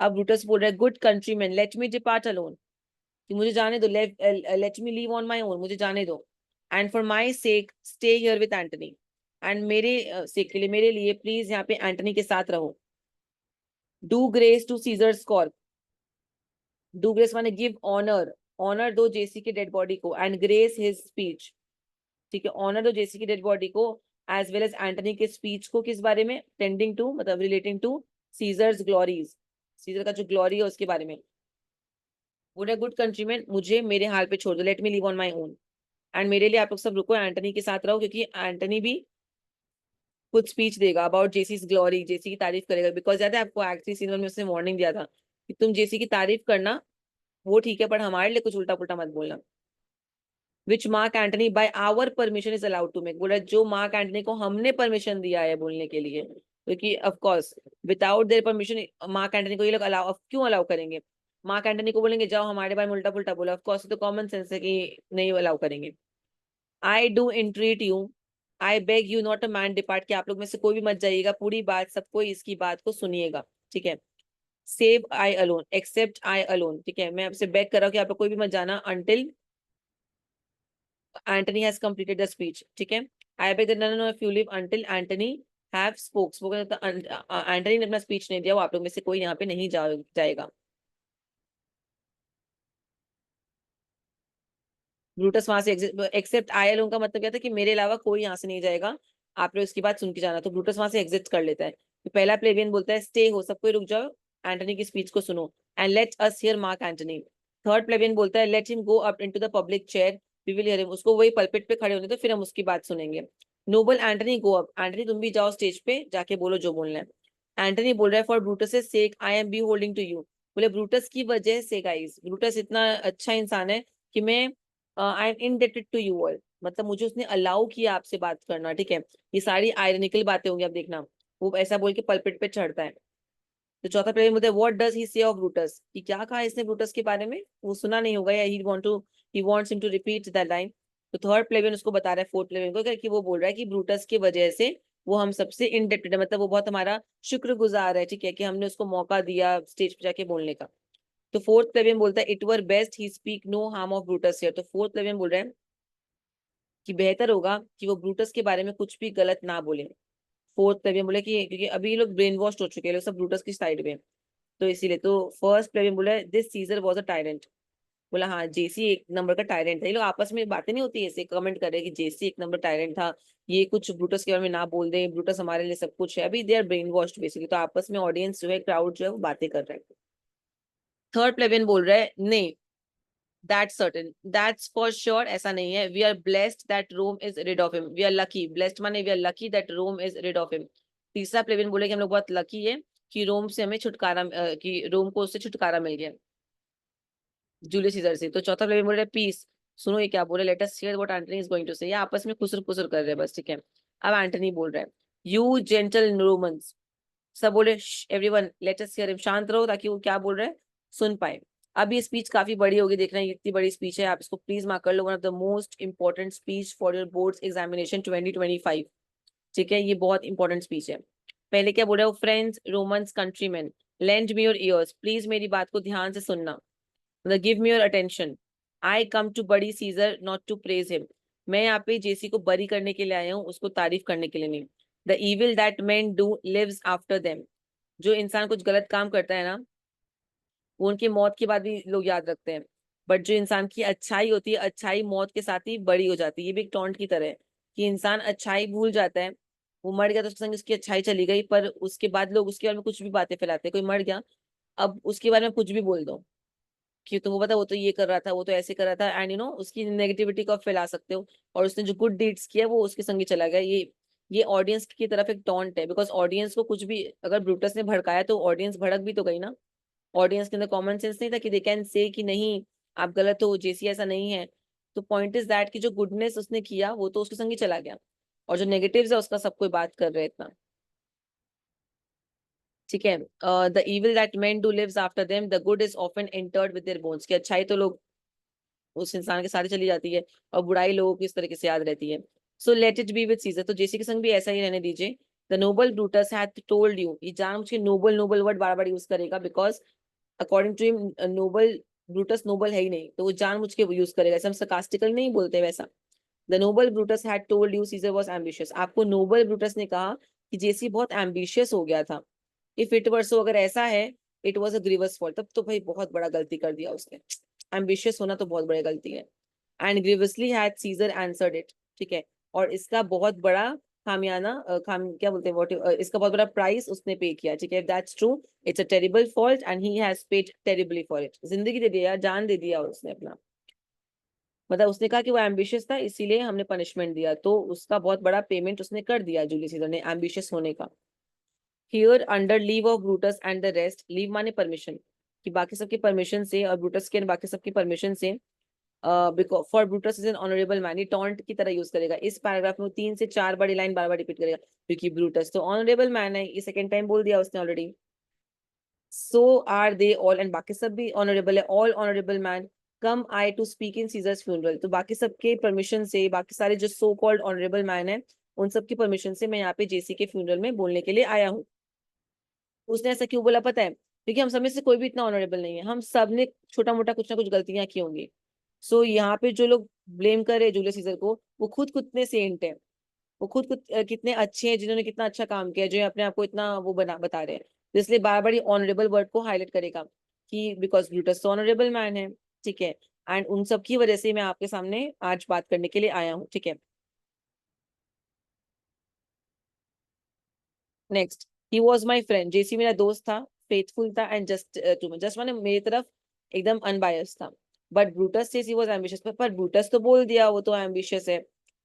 अब ब्रूटस बोल रहा है good countryman let me depart alone, कि मुझे जाने दो, let me leave on my own, मुझे जाने दो। And for my sec stay here with Antony, and मेरे सेक के लिए, मेरे लिए प्लीज यहाँ पे एंटनी के साथ रहो। Do grace to Caesar's corpse. Do grace माने गिव ऑनर, ऑनर दो जेसी के डेड बॉडी को, एंड ग्रेस हिज स्पीच। ठीक है, ऑनर दो जेसी की डेड बॉडी को एज वेल एज एंटनी के स्पीच को, किस बारे में? टेंडिंग टू, मतलब relating to Caesar's glories, Caesar का जो ग्लोरी है उसके बारे में। बोले गुड कंट्रीमैन मुझे मेरे हाल पे छोड़ दो, let me live on my own, and मेरे लिए आप लोग सब रुको, एंटनी के साथ रहो, क्योंकि एंटनी भी कुछ स्पीच देगा अबाउट जेसी's ग्लोरी, जेसी की तारीफ करेगा। बिकॉज याद है आपको आखिरी सीन में उसने वार्निंग दिया था कि तुम जेसी की तारीफ करना वो ठीक है, पर हमारे लिए कुछ उल्टा पुल्टा मत बोलना। Which Mark Antony by our permission is allowed to make, बोला जो मार्क एंटनी को हमने परमिशन दिया है बोलने के लिए, क्योंकि of course without their permission mark Antony को ये लोग अलाउ, क्यों अलाउ करेंगे? मार्क एंटनी को बोलेंगे जाओ हमारे बारे में उल्टा पुल्टा बोला, ऑफ कोर्स तो कॉमन सेंस है कि नहीं अलाउ करेंगे। I do entreat you, I beg you not a man depart, कि आप लोग में से कोई भी मत जाइएगा, पूरी बात सबको इसकी बात को सुनिएगा, ठीक है। Save I alone, except I alone, ठीक है, मैं आपसे बेग कर रहा हूँ कि आप लोग कोई भी मत जाना until Antony has completed the speech, ठीक है। I beg that none of you leave until Antony have spoken, Antony ने अपना स्पीच नहीं दिया, वो आप लोग में से कोई यहाँ पे नहीं जाएगा। ब्रूटस वहां से एक्सेप्ट आई अलोन का मतलब क्या था कि मेरे अलावा कोई यहाँ से नहीं जाएगा, आप लोग इसकी बात सुन के जाना, तो ब्रूटस वहां से एग्जिट कर लेता है। तो पहला प्लेबियन बोलता है स्टे हो, सबको रुक जाओ, एंटनी की स्पीच को सुनो, and let us hear Mark Antony. Third plebeian बोलता है let him go up into the public chair, we will hear him, उसको वही पल्पिट पे खड़े होने, तो फिर हम उसकी बात सुनेंगे। Noble Antony go up, Antony तुम भी जाओ स्टेज पे, जाके बोलो जो बोलना है। एंटनी बोल रहा है for Brutus sake I am beholding to you, बोले ब्रूटस की वजह से गाइस, ब्रूटस इतना अच्छा इंसान है कि मैं I am indebted to you all, मतलब मुझे उसने अलाउ किया आपसे बात करना, ठीक है। ये सारी आयरनिकल बातें होंगी, अब देखना वो ऐसा बोल के पलपिट पे चढ़ता है। तो चौथा प्लेयर मुझे व्हाट डज ही से ऑफ ब्रूटस, कि क्या कहा इसने ब्रूटस के बारे में, वो सुना नहीं होगा, या he wants him to repeat that line. तो थर्ड प्लेयर उसको बता रहा है फोर्थ प्लेयर को कि वो बोल रहा है कि ब्रूटस की वजह से वो हम सबसे इनडेटेड है, मतलब वो बहुत हमारा शुक्रगुजार है, ठीक है, कि हमने उसको मौका दिया स्टेज पे जाके बोलने का। तो फोर्थ प्लेबियन बोलता है it were best he speak no harm of Brutus here, तो फोर्थ प्लेबियन बोल रहे हैं कि बेहतर होगा कि वो ब्रूटस के बारे में कुछ भी गलत ना बोले। फोर्थ प्लेबियन बोले कि क्योंकि अभी ये लोग ब्रेन वॉश हो चुके हैं, लोग सब ब्रूटस की साइड में, तो इसीलिए। तो फर्स्ट प्लेबियन बोला this Caesar was a tyrant, बोला हाँ जेसी एक नंबर का टायरेंट था। ये लोग आपस में बातें नहीं होती ऐसे कमेंट कर रहे कि जेसी एक नंबर टायरेंट था, ये कुछ ब्रूटस के बारे में ना बोल दे, ब्रूटस हमारे लिए सब कुछ है, अभी they our brain washed basically, तो आपस में ऑडियंस जो है, क्राउड जो है, वो बातें कर रहे हैं। थर्ड प्लेबियन बोल रहा है नहीं, that's certain, that's for sure, ऐसा नहीं है, we are blessed that Rome is rid of him, we are lucky, blessed माने we are lucky that Rome is rid of him. तीसरा प्लेबियन बोले कि हम लोग बहुत लकी है कि रोम से हमें छुटकारा कि रोम को उससे छुटकारा मिल गया जूलियस सीजर से। तो चौथा प्लेबियन बोल रहे पीस, सुनो ये क्या बोल रहे, let us hear what Antony is going to say, ये आपस में खुसर खुसर कर रहे हैं बस, ठीक है। अब एंटनी बोल रहा है यू जेंटल रोमन्स, सब बोले everyone late us hear him, शांत रहो ताकि वो क्या बोल रहे हैं सुन पाए। अब ये स्पीच काफी बड़ी होगी, देखना ये इतनी बड़ी स्पीच है, आप इसको प्लीज मार्क कर लो, one of the most important speech for your boards examination 2025, ठीक है, ये बहुत इंपॉर्टेंट स्पीच है। पहले क्या बोल रहे हो, friends Romans countryman lend me your ears, please मेरी बात को ध्यान से सुनना, मतलब give me your attention, I come to bury Caesar not to praise him, मैं यहाँ पे जेसी को बरी करने के लिए आया हूँ, उसको तारीफ करने के लिए नहीं। The evil that men do lives after them, जो इंसान कुछ गलत काम करता है ना, वो उनकी मौत के बाद भी लोग याद रखते हैं, बट जो इंसान की अच्छाई होती है, अच्छाई मौत के साथ ही बड़ी हो जाती है, ये भी एक टॉन्ट की तरह है कि इंसान अच्छाई भूल जाता है, वो मर गया तो उसके संग उसकी अच्छाई चली गई, पर उसके बाद लोग उसके बारे में कुछ भी बातें फैलाते हैं, कोई मर गया अब उसके बारे में कुछ भी बोल दो कि तुमको पता वो तो ये कर रहा था, वो तो ऐसे कर रहा था, एंड उसकी नेगेटिविटी को आप फैला सकते हो, और उसने जो गुड डीड्स किया वो उसके संग ही चला गया, ये ऑडियंस की तरफ एक टॉन्ट है, बिकॉज ऑडियंस को कुछ भी अगर ब्रूटस ने भड़काया तो ऑडियंस भड़क भी तो गई ना, ऑडियंस के अंदर कॉमन सेंस नहीं था कि दे कैन से कि नहीं आप गलत हो, जेसी ऐसा नहीं है। तो पॉइंट इज दैट कि जो गुडनेस उसने किया वो तो उसके संग ही चला गया, और जो नेगेटिव्स है उसका सब कोई बात कर रहे हैं इतना, ठीक है। The evil that men do lives after them the good is often interred with their bones, की अच्छाई तो लोग उस इंसान के साथ ही चली जाती है, और बुराई लोगों को इस तरीके से याद रहती है। So let it be with Caesar, तो जेसी के संग भी ऐसा ही रहने दीजिए। The noble Brutus had told you, ये जान मुझे नोबल नोबल वर्ड बार बार यूज करेगा, because according to him noble Brutus noble है ही नहीं, तो वो जान मुझ के यूज करेगा, ऐसे हम sarcastically नहीं बोलते वैसा। The noble Brutus had told you Caesar was ambitious, आपको नोबल ब्रूटस ने कहा कि जेसी बहुत एम्बिशियस हो गया था। इफ इट वर सो, अगर ऐसा है, it was a grievous fault, तब तो भाई बहुत बड़ा गलती कर दिया उसने, एम्बिशियस होना तो बहुत बड़ी गलती है। And grievously had Caesar answered it, ठीक है, और इसका बहुत बड़ा खामियाना क्या बोलते हैं व्हाट, इसका बहुत बड़ा प्राइस उसने पे किया, ठीक है, that's true, it's a terrible fault and he has paid terribly for it, जिंदगी दे दिया, जान दे दिया उसने अपना, मतलब उसने कहा कि वो एम्बिशियस था इसीलिए हमने पनिशमेंट दिया, तो उसका बहुत बड़ा पेमेंट उसने कर दिया जूलियस सीजर ने एम्बिशियस होने का। Here under leave of Brutus and the rest, leave माने परमिशन, कि बाकी सबकी परमिशन से, और ब्रूटस के बाकी सबकी परमिशन से, because for Brutus is an honourable man, ये टॉन्ट की तरह यूज करेगा इस पैराग्राफ में, वो 3 से 4 बड़ी लाइन बार बार रिपीट करेगा, क्योंकि ब्रूटस तो ऑनरेबल मैन है, ये सेकंड टाइम बोल दिया उसने already. so are they all, and बाकी सब भी honorable है, all honorable man come I to speak in Caesar's funeral। तो बाकी सबके परमिशन से, बाकी सारे जो so called honorable man है, उन सबकी परमिशन से मैं यहाँ पे जेसी के फ्यूनरल में बोलने के लिए आया हूँ। उसने ऐसा क्यों बोला पता है? क्योंकि हम सब में से कोई भी इतना ऑनरेबल नहीं है, हम सब ने छोटा मोटा कुछ ना कुछ गलतियां की होंगी। सो यहाँ पे जो लोग ब्लेम कर रहे हैं जूलियस सीजर को, वो खुद कितने सेंट है, वो खुद कितने अच्छे हैं, जिन्होंने कितना अच्छा काम किया, जो अपने आप को इतना वो बता रहे हैं। तो इसलिए बार बार ये ऑनरेबल वर्ड को हाईलाइट करेगा कि बिकॉज ब्रूटस तो ऑनरेबल मैन है, ठीक है। एंड उन सब की वजह से मैं आपके सामने आज बात करने के लिए आया हूँ, ठीक है। Next, he was my friend, JC मेरा दोस्त था, फेथफुल था and just to me, just माने मेरी तरफ एकदम अनबायस था। But Brutus says he was ambitious, पर ब्रूटस तो बोल दिया वो तो एम्बिशियस है।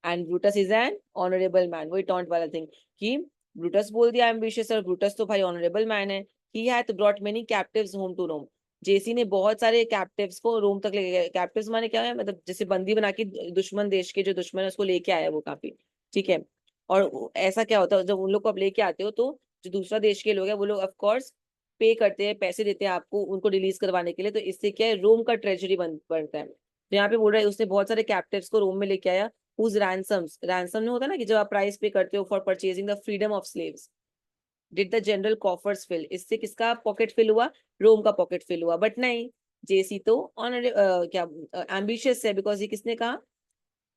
And Brutus is an honourable man, वही टॉन्ट वाला थिंग कि ब्रूटस बोल दिया एम्बिशियस, और ब्रूटस तो भाई ऑनरेबल मैन है। He had brought many captives home to Rome, JC ने बहुत सारे कैप्टिव्स को रोम तक ले गए। कैप्टिव्स माने क्या है, मतलब जैसे बंदी बना के दुश्मन देश के जो दुश्मन है उसको लेके आया वो काफी, ठीक है। और ऐसा क्या होता है जब उन लोग को आप लेके आते हो, तो जो दूसरा देश के लोग हैं वो लोग ऑफ कोर्स पे करते हैं, पैसे देते हैं आपको उनको रिलीज करवाने के लिए। तो इससे क्या है, रोम का ट्रेजरी बन बढ़ता है। तो यहाँ पे बोल रहा है उसने बहुत सारे कैप्टिव्स को रोम में लेके आया। हुज रैंसम्स, रैंसम में होता है ना कि जब आप प्राइस पे करते हो for purchasing the freedom of slaves, did the general coffers fill, इससे किसका पॉकेट फिल हुआ, रोम का पॉकेट फिल हुआ। बट नहीं, जेसी तो ऑनर क्या एम्बिशियस है, बिकॉज ये किसने कहा,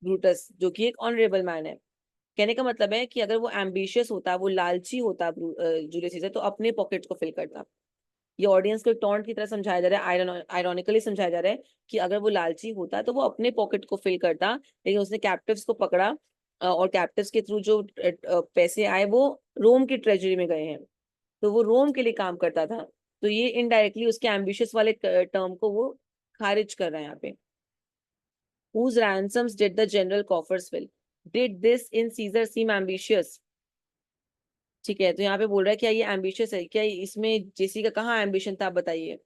ब्रूटस, जो कि एक ऑनरेबल मैन है। कहने का मतलब है कि अगर वो एम्बिशियस होता, वो लालची होता जूलियस सीजर, तो अपने पॉकेट्स को फिल करता। ये ऑडियंस को टॉन्ट की तरह समझाया जा रहा है, आयरॉनिकली समझाया जा रहा है कि अगर वो लालची होता तो वो अपने पॉकेट को फिल करता, लेकिन उसने कैप्टिव्स को पकड़ा, और कैप्टिव्स के थ्रू जो पैसे आए वो रोम की ट्रेजरी में गए हैं, तो वो रोम के लिए काम करता था। तो ये इनडायरेक्टली उसके एम्बिशियस वाले टर्म को वो खारिज कर रहा है यहाँ पे। Whose ransoms did the general coffers fill? Did this in Caesar seem ambitious? ठीक है, तो यहाँ पे बोल रहा है क्या ये एम्बिशियस है, क्या इसमें जेसी का कहाँ एम्बिशन था, आप बताइए।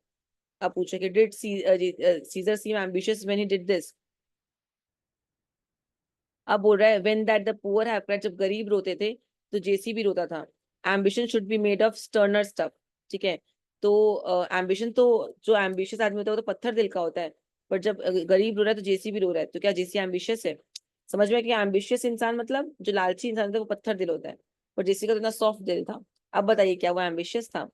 आप पूछे कि did Caesar seem ambitious when he did this. अब बोल रहा है when that the poor have cried, जब गरीब रोते थे तो जेसी भी रोता था। Ambition should be made of sterner stuff, ठीक है। तो एम्बिशन तो, जो एम्बिशियस आदमी होता है वो तो पत्थर दिल का होता है, पर जब गरीब रो रहा है तो जेसी भी रो रहा है, तो क्या जेसी एम्बिशियस है? समझ में कि एम्बिशियस इंसान मतलब जो लालची इंसान होता है वो पत्थर दिल होता है, पर जेसी का तो इतना सॉफ्ट दिल था। अब बताइए क्या वो एम्बिशियस था?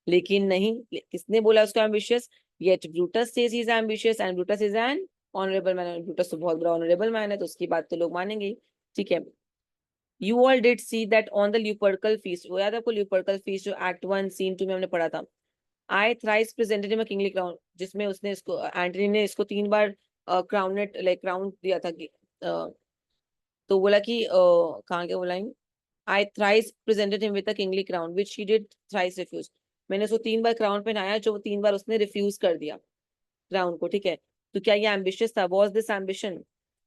लेकिन नहीं, किसने बोला उसको ambitious? Yet Brutus says he is ambitious and Brutus is an honourable man, Brutus तो बहुत बड़ा ऑनरेबल मैन है, तो उसकी बात तो लोग मानेंगे ही, ठीक है। You all did see that on the Lupercal feast, वो याद है आपको ल्यूपर्कल फीस्ट जो एक्ट 1 सीन 2 में हमने पढ़ा था। I thrice presented him a kingly crown, जिसमें उसने इसको एंटनी ने इसको 3 बार क्राउनेट लाइक क्राउन दिया था कि तो बोला कि कहाँ के वो line, I thrice presented him with a kingly crown which he did thrice refuse, मैंने उसको 3 बार क्राउन पहनाया जो वो 3 बार उसने रिफ्यूज कर दिया क्राउन को, ठीक है। तो क्या ये एम्बिशियस था, was this ambition?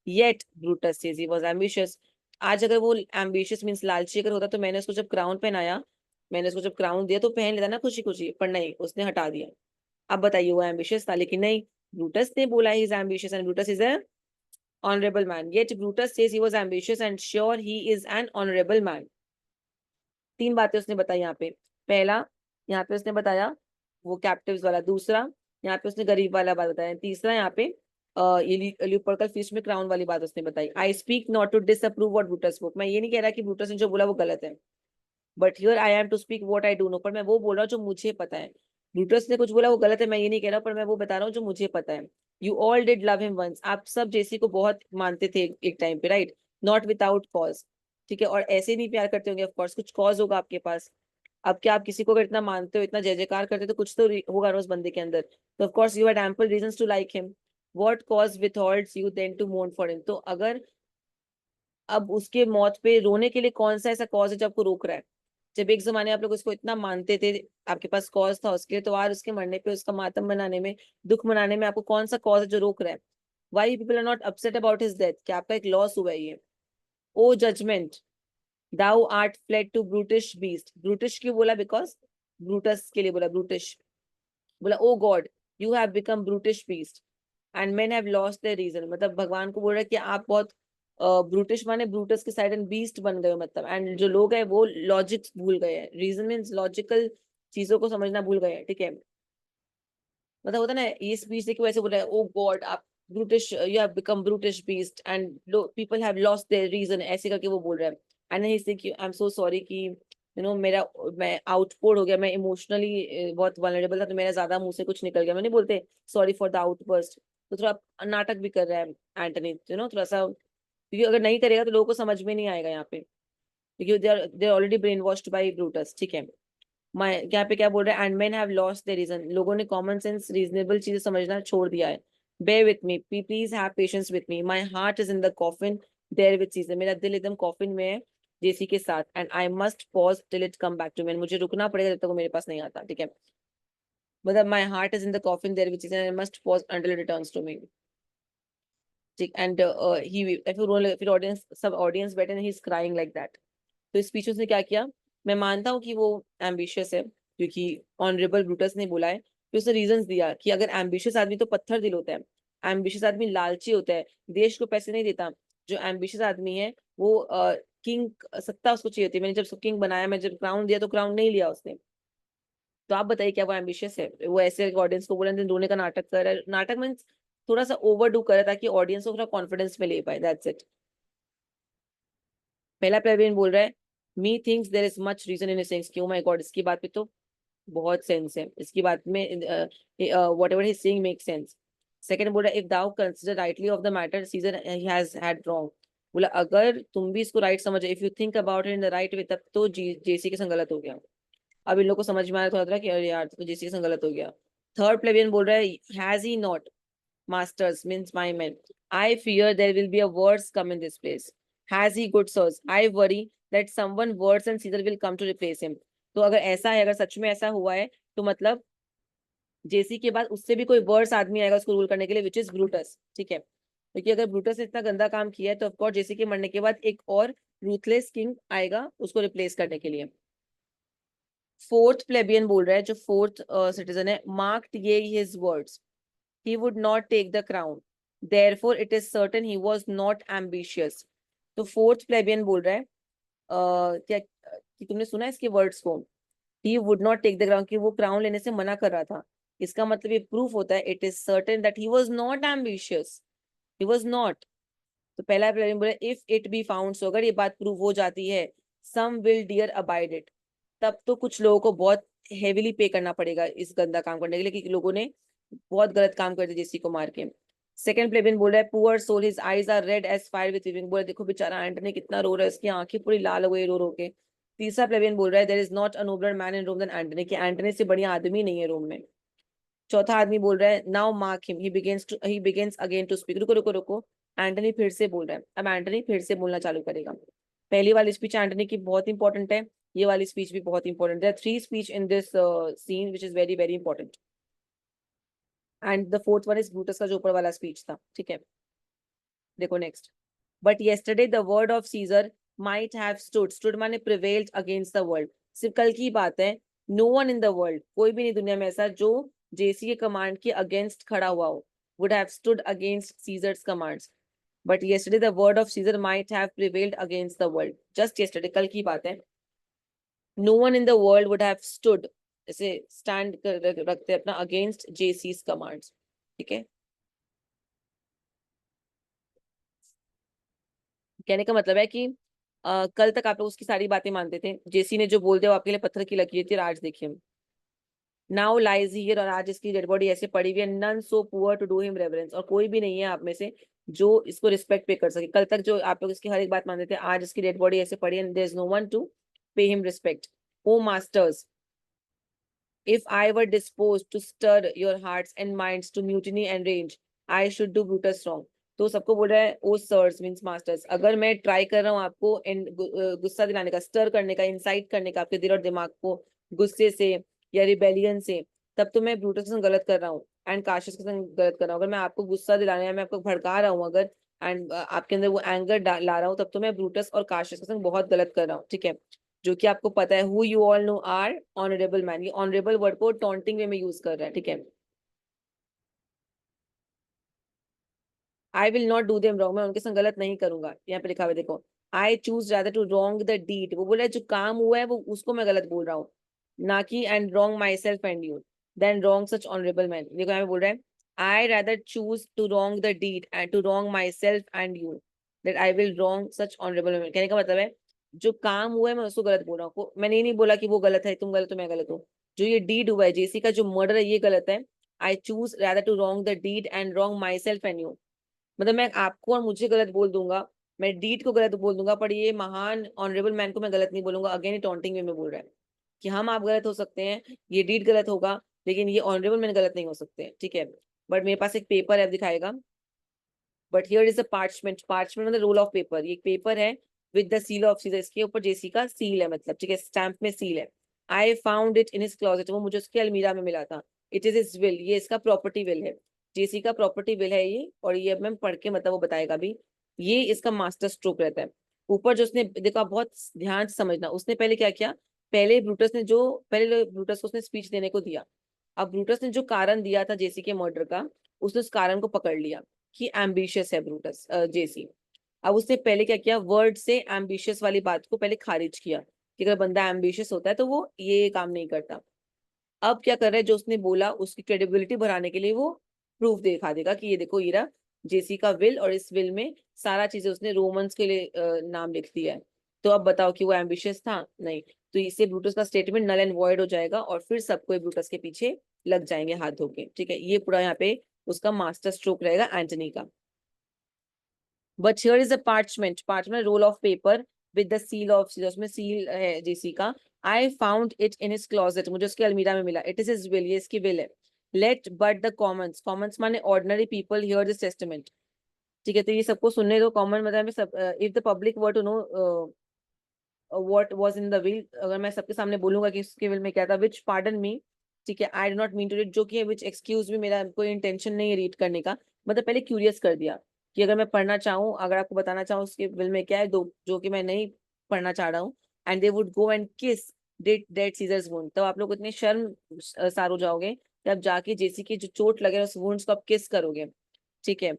Yet Brutus says he was ambitious. आज अगर वो एम्बिशियस मीन्स लालची अगर होता, तो मैंने उसको जब क्राउन पहनाया, मैंने उसको जब क्राउन दिया तो पहन लेता ना खुशी खुशी, पर नहीं, उसने हटा दिया। अब बताइए वो एम्बिशियस था? लेकिन नहीं, ब्रूटस ने बोला he is ambitious and Brutus is a honorable man, yet Brutus says he was ambitious and sure he is an honorable man। 3 बातें उसने बताई यहाँ पे। पहला, यहाँ पे उसने बताया वो कैप्टिव्स वाला। दूसरा, यहाँ पे उसने गरीब वाला बात बताया। तीसरा, यहाँ पे ये ल्यूपर्कल फीस्ट में क्राउन वाली बात उसने बताई। I speak not to disapprove what Brutus spoke, मैं ये नहीं कह रहा कि ब्रूटस ने जो बोला वो गलत है, but here I am to speak what I do know, पर मैं वो बोल रहा हूँ जो मुझे पता है। ब्रूटस ने कुछ बोला वो गलत है, मैं ये नहीं कह रहा, पर मैं वो बता रहा हूँ जो मुझे पता है। You all did love him once, आप सब जेसी को बहुत मानते थे एक टाइम पे, राइट, नॉट विदाउट कॉज, ठीक है। और ऐसे नहीं प्यार करते होंगे, ऑफकोर्स कुछ कॉज होगा आपके पास। अब क्या आप किसी को अगर इतना मानते हो, इतना जय जयकार करते हो, तो कुछ तो होगा ना उस बंदे के अंदर। तो of course you had ample reasons to like him. What cause withholds you then to mourn for him, तो अगर अब उसके मौत पे रोने के लिए कौन सा ऐसा कॉज है जो आपको रोक रहा है? जब एक जमाने आप लोग उसको इतना मानते थे, आपके पास कॉज था उसके लिए, तो आज उसके मरने पे उसका मातम मनाने में, दुख मनाने में आपको कौन सा कॉज है जो रोक रहा है? Why people are not upset about his death, क्या आपका एक लॉस हुआ है ये? O judgement, thou art fled to brutish beast, brutish क्यों बोला? बिकॉज ब्रूटस के लिए बोला ब्रूटिश, बोला O God you have become brutish beast and men have lost their reason, मतलब भगवान को बोल रहा है कि आप बहुत ब्रूटिश माने ब्रूटस के साइड एंड बीस्ट बन गए हो, मतलब एंड जो लोग हैं वो लॉजिक भूल गए हैं। रीजन मीन्स लॉजिकल चीजों को समझना भूल गए हैं, ठीक है। मतलब होता है ना, ये स्पीच देखो ऐसे बोल रहा है, ओ गॉड आप brutish, you have become brutish beast and people have lost their reason, ऐसे करके वो बोल रहा है। एंड ही से आई एम सो सॉरी कि मेरा मैं आउटपोर्ट हो गया, मैं इमोशनली बहुत वल्नरेबल था, तो मेरा ज्यादा मुंह से कुछ निकल गया। मैं नहीं बोलते सॉरी फॉर द आउटबर्स्ट। तो थोड़ा नाटक भी कर रहा है एंटनी, थोड़ा सा, क्योंकि अगर नहीं करेगा तो लोगों को समझ में नहीं आएगा यहाँ पे, क्योंकि they are already brain washed by Brutus, ठीक है। मैं यहाँ पे क्या बोल रहा है, and men have lost their reason, लोगों ने कॉमन सेंस रीजनेबल चीजें समझना छोड़ दिया है। Bear with me, please have patience with me, my heart is in the coffin there with सीजन, मेरा दिल एकदम कॉफिन में है जेसी के साथ, and I must pause till it come back to me, मुझे रुकना पड़ेगा जब तक वो मेरे पास नहीं आता, ठीक है। मतलब my heart is in the coffin there with सीजन, I must pause until it returns to me, ठीक। एंड ही फिर ऑडियंस, सब ऑडियंस बैठे he is crying like that. तो इस स्पीच उसने क्या किया, मैं मानता हूँ कि वो एम्बिशियस है, क्योंकि ऑनरेबल ब्रूटस ने बोला है, कि उसने रीजंस दिया कि अगर एम्बिशियस आदमी तो पत्थर दिल होता है, एम्बिशियस आदमी लालची होता है, देश को पैसे नहीं देता। जो एम्बिशियस आदमी है वो किंग, सत्ता उसको चाहिए होती है। मैंने जब उसको किंग बनाया, मैं जब क्राउन दिया तो क्राउन नहीं लिया उसने। तो आप बताइए क्या वो एम्बिशियस है? वो ऐसे ऑडियंस को बोला रोने का नाटक कर रहा है, नाटक मीन्स थोड़ा सा ओवर डू कर रहा है, ताकि ऑडियंस को थोड़ा कॉन्फिडेंस में ले पाए, दैट्स इट। पहला प्लेबियन बोल रहा है, methinks there is much reason in sense, कि ओ माय गॉड इसकी बात पे तो बहुत सेंस है, इसकी बात में whatever he saying make sense. Second बोल रहा है, if thou consider rightly of the matter Caesar he has had wrong, बोला अगर तुम भी इसको राइट समझो, if you think about it in the right way, तब तो जेसी के संग गलत हो गया। अब इन लोग को समझ में आया थोड़ा थोड़ा कि अरे यार तो जेसी के संग गलत हो गया। थर्ड प्लेबियन बोल रहा है, has he not masters means my men, I fear there will be a worse come in this place, has he good sirs, I worry that someone worse and Caesar will come to replace him। तो अगर ऐसा है, अगर सच में ऐसा हुआ है, तो मतलब जेसी के बाद उससे भी कोई वर्स आदमी आएगा उसको रूल करने के लिए, विच इज ब्रूटस, ठीक है। क्योंकि अगर ब्रूटस ने इतना गंदा काम किया है, तो ऑफकोर्स जेसी के मरने के बाद एक और रूथलेस किंग आएगा उसको रिप्लेस करने के लिए। फोर्थ प्लेबियन बोल रहा है, जो फोर्थ सिटीजन है, मार्क्ड ये his words, he would not take the crown, therefore it is certain he was not ambitious। तो फोर्थ प्लेबियन बोल रहा है, क्या कि तुमने सुना है इसके वर्ड्स को, he would not take the crown, कि वो क्राउन लेने से मना कर रहा था। इसका मतलब ये प्रूफ होता है, it is certain that he was not ambitious, he was not. तो पहला प्लेबियन बोला, इफ इट बी फाउंड, सो अगर ये बात प्रूव हो जाती है, सम विल डियर अबाइड इट, तब तो कुछ लोगों को बहुत हेविली पे करना पड़ेगा इस गंदा काम करने के लिए, कि लोगों ने बहुत गलत काम कर दिया जेसी को मार के। सेकंड प्लेबियन बोल रहा है, poor soul his eyes are red as fire with weeping, बोला देखो बेचारा एंटनी कितना रो रहा है, इसकी आंखें पूरी लाल हो गई रो रो के। तीसरा प्लेबियन बोल रहा है, there is not a nobler man in Rome than Antony, कि एंटनी से बढ़िया आदमी नहीं है रोम में। चौथा आदमी बोल रहा है, now mark him, he begins again to speak, रुको रुको रुको, एंटनी फिर से बोल रहा है। अब एंटनी फिर से बोलना चालू करेगा। पहली वाली स्पीच एंटनी की बहुत इंपॉर्टेंट है, ये वाली स्पीच भी बहुत इंपॉर्टेंट है। Three speech in this scene which is very very important, and the fourth one is Brutus का जो ऊपर वाला स्पीच था, ठीक है। देखो next, but yesterday the word of Caesar might have stood माने प्रिवेल्ड अगेंस्ट द वर्ल्ड, सिर्फ कल की बात है। No one in the world, कोई भी नहीं दुनिया में ऐसा जो जेसी के कमांड के अगेंस्ट खड़ा हुआ हो, would have stood against Caesar's commands, but yesterday the word of Caesar might have prevailed against the world, just yesterday, कल की बात है। No one in the world would have stood, ऐसे स्टैंड रखते अपना अगेंस्ट जेसीस कमांड्स, ठीक है। कहने का मतलब है कि कल तक आप लोग उसकी सारी बातें मानते थे, जेसी ने जो बोल दिया वो आपके लिए पत्थर की लकीर थी, और आज देखिए नाउ लाइज हियर, और आज इसकी डेड बॉडी ऐसे पड़ी हुई है, none so poor to do him reverence, और कोई भी नहीं है आप में से जो इसको रिस्पेक्ट पे कर सके। कल तक जो आप लोग इसकी हर एक बात मानते थे, आज इसकी डेड बॉडी ऐसे पड़ी है, there is no one to pay him respect. Oh masters, if I were disposed to stir your hearts and minds to mutiny and rage, I should do Brutus wrong। तो सबको बोल रहा है ओ सर्स मीन्स मास्टर्स, अगर मैं ट्राई कर रहा हूँ आपको गुस्सा दिलाने का, स्टर करने का, इंसाइट करने का आपके दिल और दिमाग को गुस्से से या रिबेलियन से, तब तो मैं ब्रूटस के संग गलत कर रहा हूँ एंड काशियस के संग गलत कर रहा हूँ। अगर मैं आपको गुस्सा दिलाने या मैं आपको भड़का रहा हूँ अगर, एंड आपके अंदर वो एंगर ला रहा हूँ, तब तो मैं ब्रूटस और काशियस के संग बहुत गलत कर रहा हूँ, ठीक है। जो कि आपको पता है, who you all know are honourable man, ये ऑनरेबल वर्ड को टॉन्टिंग वे में यूज कर रहा है, ठीक है। I will not do them wrong, मैं उनके संग गलत नहीं करूंगा, यहाँ पे लिखा हुआ है देखो, I choose rather to wrong the deed, वो बोला जो काम हुआ है वो उसको मैं गलत बोल रहा हूँ, ना कि and wrong myself and you then wrong such honourable man. देखो यहाँ पे बोल रहा है I rather choose to wrong the deed and to wrong myself and you that I will wrong such honourable man. कहने का मतलब है जो काम हुआ है मैं उसको गलत बोल रहा हूँ। मैंने ये नहीं बोला कि वो गलत है, तुम गलत हो, मैं गलत हूँ। जो ये डीड हुआ है जेसी का, जो मर्डर है, ये गलत है। I choose rather to wrong the deed and wrong myself and you. मतलब मैं आपको और मुझे गलत बोल दूंगा, मैं डीड को गलत बोल दूंगा, पर ये महान ऑनरेबल मैन को मैं गलत नहीं बोलूंगा। अगेन टॉन्टिंग वे में बोल रहा है कि हम आप गलत हो सकते हैं, ये डीड गलत होगा, लेकिन ये ऑनरेबल मैन गलत नहीं हो सकते, ठीक है। बट मेरे पास एक पेपर है, दिखाएगा। But here is a parchment, parchment मतलब रोल ऑफ पेपर। ये एक पेपर है with the seal of Caesar, इसके ऊपर जेसी का सील है, मतलब ठीक है, स्टैंप में सील है। आई found it in his closet, वो मुझे उसके अलमीरा में मिला था। इट इज हिज विल, ये इसका प्रॉपर्टी विल है, जेसी का प्रॉपर्टी विल है ये। और ये अब मैं पढ़ के मतलब वो बताएगा भी। ये इसका मास्टर स्ट्रोक रहता है। ऊपर जो उसने देखो, आप बहुत ध्यान से समझना, उसने पहले क्या किया, पहले ब्रूटस ने जो, पहले ब्रूटस को उसने स्पीच देने को दिया। अब ब्रूटस ने जो कारण दिया था जेसी के मर्डर का, उसने उस कारण को पकड़ लिया कि एम्बिशियस है ब्रूटस, जेसी। अब उसने पहले क्या किया, वर्ड से एम्बिशियस वाली बात को पहले खारिज किया कि अगर बंदा एम्बिशियस होता है तो वो ये काम नहीं करता। अब क्या कर रहा है, जो उसने बोला उसकी क्रेडिबिलिटी बढ़ाने के लिए वो प्रूफ दिखा देगा कि ये देखो, ये रहा जेसी का विल, और इस विल में सारा चीजें उसने रोमन्स के लिए नाम लिख दिया है। तो अब बताओ कि वो एम्बिशियस था? नहीं। तो इससे ब्रूटस का स्टेटमेंट नल एंड वॉइड हो जाएगा, और फिर सबको ब्रूटस के पीछे लग जाएंगे हाथ धो के, ठीक है। ये पूरा यहाँ पे उसका मास्टर स्ट्रोक रहेगा एंटनी का। But here is a parchment, parchment roll of paper with the seal of Caesar, उसमें सील है जेसी का। I found it in his closet, मुझे उसके अलमीरा में मिला। इट इज हिज विल, ये इसकी विल है। Let but the commons, commons माने ordinary people, hear this testament, ठीक है। तो ये सबको सुनने दो। कॉमन मतलब सब, if the public were to know what was in the will, अगर मैं सबके सामने बोलूंगा कि उसके विल में क्या था, विच पार्डन मी, ठीक है, I do not mean to read, जो कि है विच एक्सक्यूज मी, मेरा कोई इंटेंशन नहीं है रीड करने का। मतलब पहले क्यूरियस कर दिया कि अगर मैं पढ़ना चाहूँ, अगर आपको बताना चाहूँ उसके विल में क्या है, दो जो कि मैं नहीं पढ़ना चाह रहा हूँ। And they would go and किस डेड सीजर्स वुंड, तो आप लोग इतने शर्म सार हो जाओगे कि आप जाके जेसी की जो चोट लगे उस वुंड्स को आप किस करोगे, ठीक है।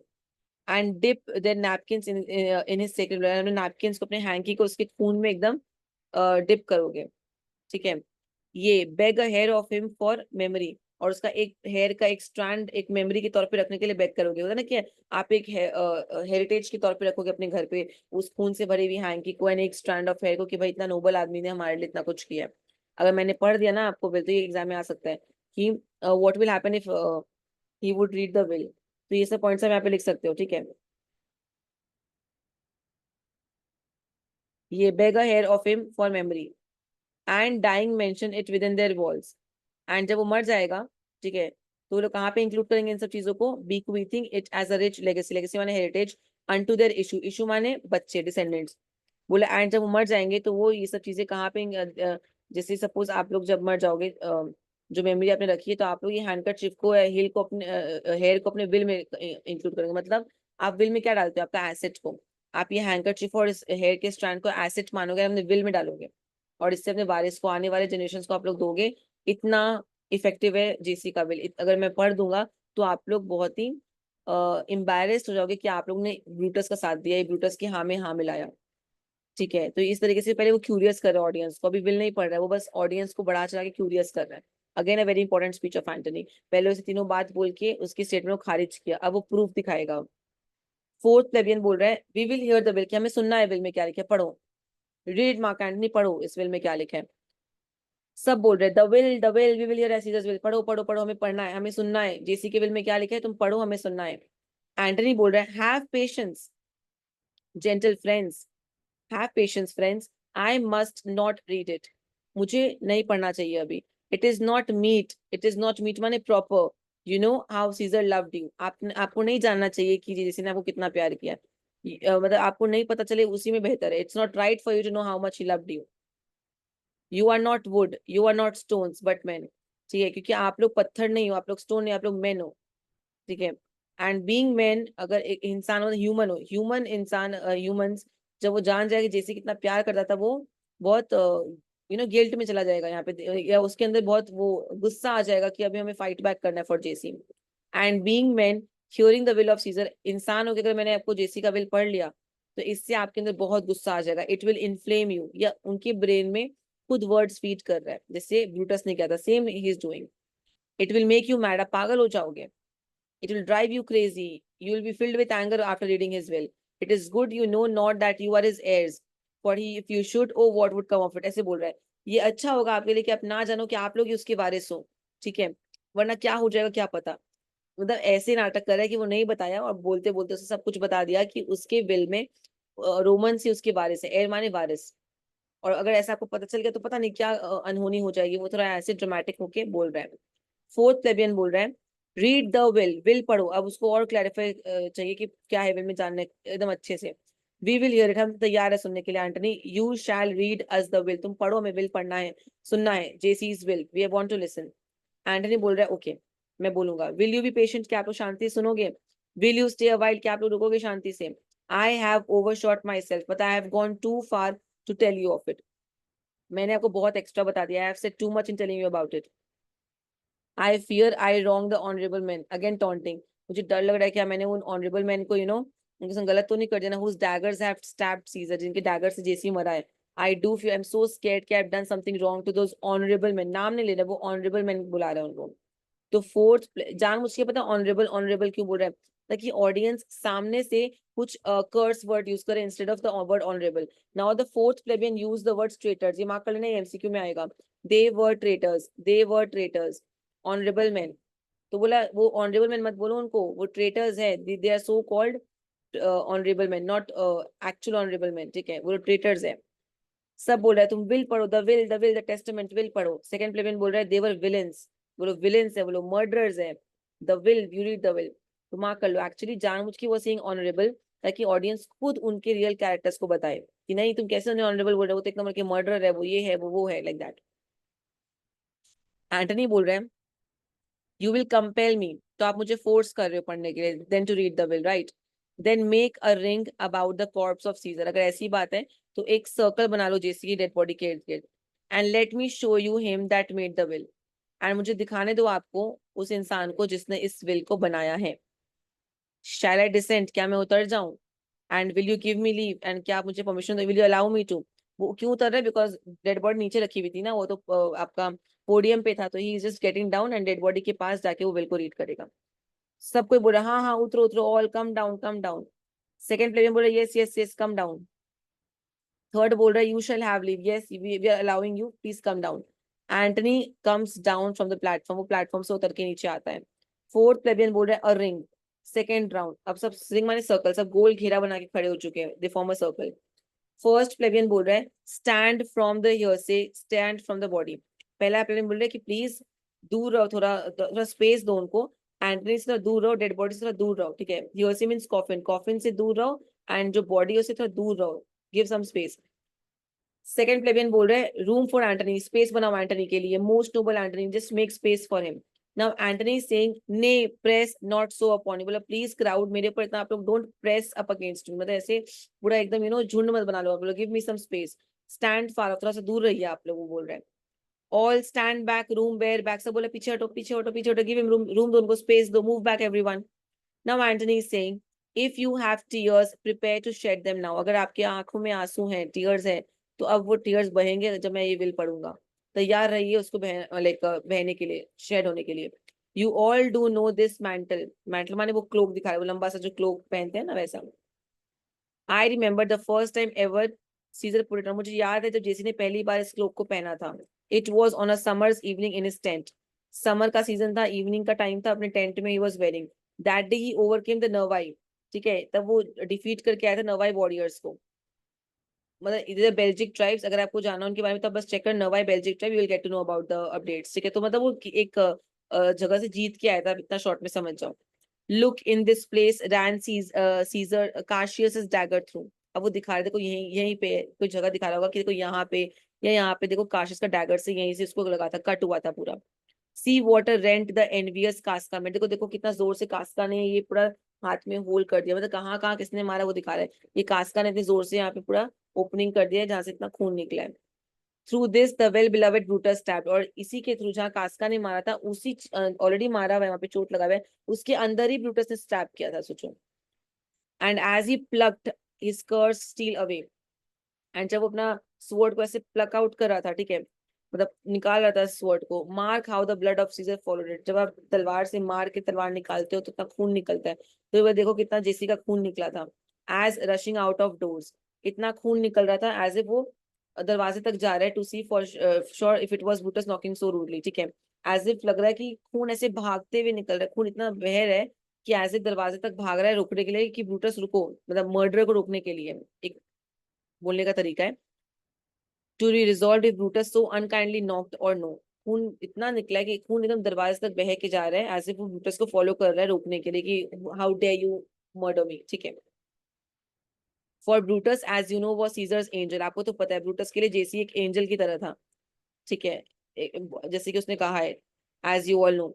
And dip their napkins in his sacred blood, napkins को, अपने हैंकी को उसके खून में एकदम डिप करोगे, ठीक है। Yea beg a hair of him for memory, और उसका एक हेयर का एक स्ट्रैंड एक मेमोरी के तौर पे रखने के लिए बेग करोगे, होता है ना कि आप एक हेरिटेज के तौर पे रखोगे अपने घर पे उस खून से भरी हुई हैंकी को एंड एक स्ट्रैंड ऑफ हेयर को, कि भाई इतना नोबल आदमी ने हमारे लिए इतना कुछ किया है। अगर मैंने पढ़ दिया ना आपको विल, तो ये एग्जाम में आ सकता है कि what will happen if he would read the will. तो ये सब पॉइंट्स आप यहाँ पे लिख सकते हो, ठीक है। Yea beg a hair of him for memory and dying mention it within their wills. And जब वो मर जाएगा, ठीक है, तो वो लोग कहाँ पे इंक्लूड करेंगे इन सब चीजों को, bequeathing it as a rich legacy, legacy माने heritage, unto their issue, issue माने बच्चे, डिसेंडेंट्स। बोले एंड जब वो मर जाएंगे तो वो ये सब चीजें कहाँ पे जैसे सपोज आप लोग जब मर जाओगे, जो मेमोरी आपने रखी है, तो आप लोग ये हैंडकरचिफ को, हिल को, अपने हेयर को अपने विल में इंक्लूड करेंगे। मतलब आप विल में क्या डालते हो, आपका एसेट को, आप ये हैंकरचिफ और इस हेयर के स्ट्रैंड को एसेट मानोगे, अपने विल में डालोगे, और इससे अपने वारिस को, आने वाले जनरेशन को आप लोग दोगे। इतना इफेक्टिव है जेसी का विल। अगर मैं पढ़ दूंगा तो आप लोग बहुत ही एम्बैरेस्ड हो जाओगे कि आप लोग ने ब्रूटस का साथ दिया, ये ब्रूटस की हाँ में हाँ मिलाया, ठीक है। तो इस तरीके से पहले वो क्यूरियस कर रहा है ऑडियंस को, अभी विल नहीं पढ़ रहा है, वो बस ऑडियंस को बढ़ा चढ़ा के क्यूरियस कर रहा है। Again a very important speech of Antony. पहले उसे तीनों बात बोल के उसकी स्टेटमेंट को खारिज किया, अब वो प्रूफ दिखाएगा। फोर्थ प्लेबियन बोल रहा है we will hear the will, कि हमें सुनना है विल में क्या लिखा है, पढ़ो। रीड मार्क एंटनी, पढ़ो इस विल में क्या लिखा है। सब बोल रहे हैं the will, we will hear Caesar's will, पढ़ो पढ़ो पढ़ो, हमें पढ़ना है, हमें सुनना है, जेसी के विल में क्या लिखा है तुम पढ़ो, हमें सुनना है। एंटनी बोल रहा है have patience gentle friends, have patience friends, I must not read it, मुझे नहीं पढ़ना चाहिए अभी। It is not meet, it is not meet माने proper, you know how Caesar loved you, आपको नहीं जानना चाहिए कि जैसे ने आपको कितना प्यार किया। मतलब आपको नहीं पता चले उसी में बेहतर है। It's not right for you to know how much he loved you, you are not wood, you are not stones but man, ठीक है, क्योंकि आप लोग पत्थर नहीं हो, आप लोग स्टोन नहीं, आप लोग मैन हो, ठीक है। एंड बीइंग मैन, अगर एक इंसान हो, ह्यूमन हो, ह्यूमन इंसान, ह्यूमंस, जब वो जान जाएगा जैसे कितना प्यार करता था वो, बहुत गिल्ट में चला जाएगा यहाँ पे, या उसके अंदर बहुत वो गुस्सा आ जाएगा कि अभी हमें फाइट बैक करना है for JC. And being man hearing the will of Caesar, इंसान हो के अगर मैंने आपको जेसी का विल पढ़ लिया तो इससे आपके अंदर बहुत गुस्सा आ जाएगा। इट विल इन्फ्लेम यू, या उनके ब्रेन में खुद वर्ड्स फीड कर रहा है, जैसे ब्रूटस ने किया था, same he is doing. It will make you mad, आप पागल हो जाओगे। It will drive you crazy. You will be filled with anger after reading his will. It is good you know not that you are his heirs. For he, if you should, oh what would come of it. ऐसे बोल रहा है, ये अच्छा होगा आपके लिए कि आप ना जानो कि आप लोग ही उसके वारिस हो, ठीक है, वरना क्या हो जाएगा क्या पता। मतलब ऐसे नाटक कर रहा है कि वो नहीं बताया और बोलते बोलते उसे सब कुछ बता दिया कि उसके विल में रोमन से उसके वारिस है, एयर माने वारिस। और अगर ऐसा आपको पता चल गया तो पता नहीं क्या अनहोनी हो जाएगी। वो थोड़ा ऐसे ड्रामेटिक होके बोल रहा है। फोर्थ प्लेबियन बोल रहा है, रीड द विल पढ़ो। अब उसको और क्लैरिफाई चाहिए कि क्या है विल में, जानने एकदम अच्छे से। वी विल हियर इट, हम तैयार है सुनने के लिए। Antony, you shall read us the will, तुम पढ़ो, हमें विल पढ़ना है, सुनना है, जेसीज will, we want to listen. Antony बोल रहा है ओके मैं बोलूंगा। विल यू बी पेशेंट, क्या आप लोग शांति सुनोगे? Will you stay a while, क्या आप लोग रुकोगे शांति से? I have overshot myself, but I have gone too far to tell you of it, मैंने आपको बहुत एक्स्ट्रा बता दिया। I have said too much in telling you about it. I fear I wrong the honourable man, again taunting, मुझे डर लग रहा है कि मैंने उन ऑनरेबल मैन को उनके संग गलत तो नहीं कर देना, whose daggers have stabbed Caesar, जिनके डैगर से जेसी मरा है। I do feel, I am so scared कि I have done something wrong to those honourable man, नाम नहीं ले रहा, वो ऑनरेबल मैन बुला रहे हैं उनको। तो फोर्थ, जान मुझे पता ऑनरेबल ऑनरेबल क्यों बोल रहा है, ताकि ऑडियंस सामने से कुछ कर्स वर्ड यूज करे instead of the word honourable. Now the fourth plebeian use the word traitors, ये मार्क कर लेना, एमसीक्यू में आएगा। दे वर ट्रेटर्स, दे वर ट्रेटर्स, ऑनरेबल मैन। तो बोला वो ऑनरेबल मैन मत बोलो उनको, वो ट्रेटर्स है, they are so called honourable man, not actual honourable man, ठीक है, वो ट्रेटर्स है। सब बोल रहा है तुम विल पढ़ो, द टेस्टामेंट विल पढ़ो। सेकंड प्लेबियन बोल रहा है देवर विलेंस, बोलो विलेंस है, बोलो मर्डरर्स है। The will, you read the will, तो मार्क कर लो। एक्चुअली जानबूझ के वो सेइंग ऑनरेबल, ताकि ऑडियंस खुद उनके रियल कैरेक्टर्स को बताए कि नहीं तुम कैसे उन्हें ऑनरेबल बोल रहे हो, वो तो एक नंबर के मर्डरर है, वो ये है वो है, लाइक दैट। एंटनी बोल रहे हैं यू विल कंपेल मी, तो आप मुझे फोर्स कर रहे हो पढ़ने के लिए, then to read the will, right. Then make a ring about the corpse of Caesar, अगर ऐसी बात है तो एक सर्कल बना लो जेसी की डेड बॉडी के इर्द गिर्द। And let me show you him that made the will, and मुझे दिखाने दो आपको उस इंसान को जिसने इस विल को बनाया है। शैल आई डिसेंट, क्या मैं उतर जाऊं? And will you give me leave, एंड क्या आप मुझे परमिशन दो, will you allow me to? वो क्यों उतर रहा है? बिकॉज डेड बॉडी नीचे रखी हुई थी ना, वो तो आपका पोडियम पे था, तो he is just getting down and dead body के पास जाके वो विल को रीड करेगा। सब कोई बोल रहा हाँ हाँ उतरो उतरो, all come down come down. Second player बोल रहा yes yes yes come down. Third बोल रहा है you shall have leave, yes we are allowing you, please come down. Antony comes down from the platform, वो प्लेटफॉर्म से उतर के नीचे आता है। फोर्थ प्लेबियन बोल रहा है अ रिंग, सेकेंड राउंड, अब सब रिंग माने सर्कल, सब गोल घेरा बना के खड़े हो चुके हैं, they form a circle. First plebeian बोल रहा है स्टैंड फ्रॉम द हियर से, स्टैंड फ्रॉम द बॉडी। पहला प्लेबियन बोल रहा है कि प्लीज दूर रहो, थोड़ा थोड़ा स्पेस दो उनको। एंटनी से थोड़ा दूर रहो, डेड बॉडी से थोड़ा दूर रहो, ठीक है। हियर से मींस कॉफिन, कॉफिन से दूर रहो, एंड जो बॉडी है उससे थोड़ा दूर रहो, give some space. Second plebeian बोल रहे हैं रूम फॉर एंटनी, स्पेस बनाओ एंटनी के लिए, most noble Antony, just make space for him. Now Antony saying nay press not so upon, बोला प्लीज क्राउड मेरे पर इतना आप लोग don't press up against me, मतलब ऐसे पूरा एकदम झुंड मत बना लो आप लोग, give me some space, stand far, थोड़ा सा दूर रहिए आप लोग, वो बोल रहे हैं। All stand back, room bear back, सब बोले पीछे हटो पीछे हटो पीछे हटो, गिव हिम रूम, रूम दो उनको, स्पेस दो, move back everyone. Now Antony is saying if you have tears prepare to shed them now, अगर आपकी आंखों में आंसू हैं, टीयर्स हैं, तो अब वो टीयर्स बहेंगे जब मैं ये विल पढ़ूंगा, तैयार रहिए उसको बहने के लिए, शेड होने के लिए। You all do know this mantle, mantle माने वो क्लोक दिखा रहे, वो लंबा सा जो क्लोक पहनते हैं ना वैसा। I remember the first time ever Caesar put it on, मुझे याद है जब जेसी ने पहली बार इस क्लोक को पहना था। It was on a summers evening in his tent, summer का सीजन था, इवनिंग का टाइम था, अपने टेंट में he was wearing. That day he overcame the नवाई, ठीक है, तब वो डिफीट करके आया था नवाई वॉरियर्स को, मतलब इधर बेल्जिक ट्राइब्स, अगर आपको जाना उनके बारे में तो बस चेक कर नवाई बेल्जिक ट्राइब, you will get to know about the updates, ठीक है। तो मतलब वो एक जगह से जीत के आया था, इतना शॉर्ट में समझ जाओ। Look in this place ran Caesar Cassius dagger through, अब वो दिखा रहे, देखो यहीं यहीं पे कोई जगह दिखा रहा होगा कि देखो यहाँ पे या यहाँ पे देखो काशियस का डैगर से यहीं से इसको लगा था, कट हुआ था पूरा। सी वाटर रेंट द एनवियस कास्का में, देखो देखो कितना जोर से कास्का ने ये पूरा हाथ में होल कर दिया, मतलब कहाँ कहाँ किसने मारा वो दिखा रहा है, ये कास्का ने इतनी जोर से यहाँ पे पूरा ओपनिंग कर दिया है जहां से इतना खून निकला है। Through this the well beloved Brutus stabbed, और इसी के थ्रू जहाँ कास्का ने मारा था उसी ऑलरेडी मारा हुआ है, वहां पे चोट लगा हुआ है, उसके अंदर ही ब्रूटस ने स्टैब किया था, सोचो। And as he plucked his cursed steel away, एंड जब वो अपना स्वॉर्ड को ऐसे प्लक आउट कर रहा था, ठीक है, मतलब निकाल रहा था स्वॉर्ड को। Mark how the blood of Caesar followed it, जब आप तलवार से मार के तलवार निकालते हो तो इतना खून निकलता है, तो वह देखो कितना जेसी का खून निकला था। As rushing out of doors, इतना खून निकल रहा था एज ए वो दरवाजे तक जा रहा है to see for sure if it was Brutus knocking so rudely, ठीक है, एज इफ लग रहा है कि खून ऐसे भागते हुए निकल रहा है, खून इतना बह रहा है कि एज इफ दरवाजे तक भाग रहा है रोकने के लिए कि ब्रूटस रुको, मतलब मर्डर को रोकने के लिए, एक बोलने का तरीका है। To resolve if Brutus so unkindly knocked और नो, खून इतना निकला है कि खून एकदम दरवाजे तक बह के जा रहा है एज इफ वो ब्रूटस को फॉलो कर रहा है रोकने के लिए कि how dare you murder me, ठीक है। For Brutus as you know वो सीजर्स एंजल, आपको तो पता है ब्रूटस के लिए जेसी एक एंजल की तरह था, ठीक है, जैसे कि उसने कहा है, एज यू ऑल नो,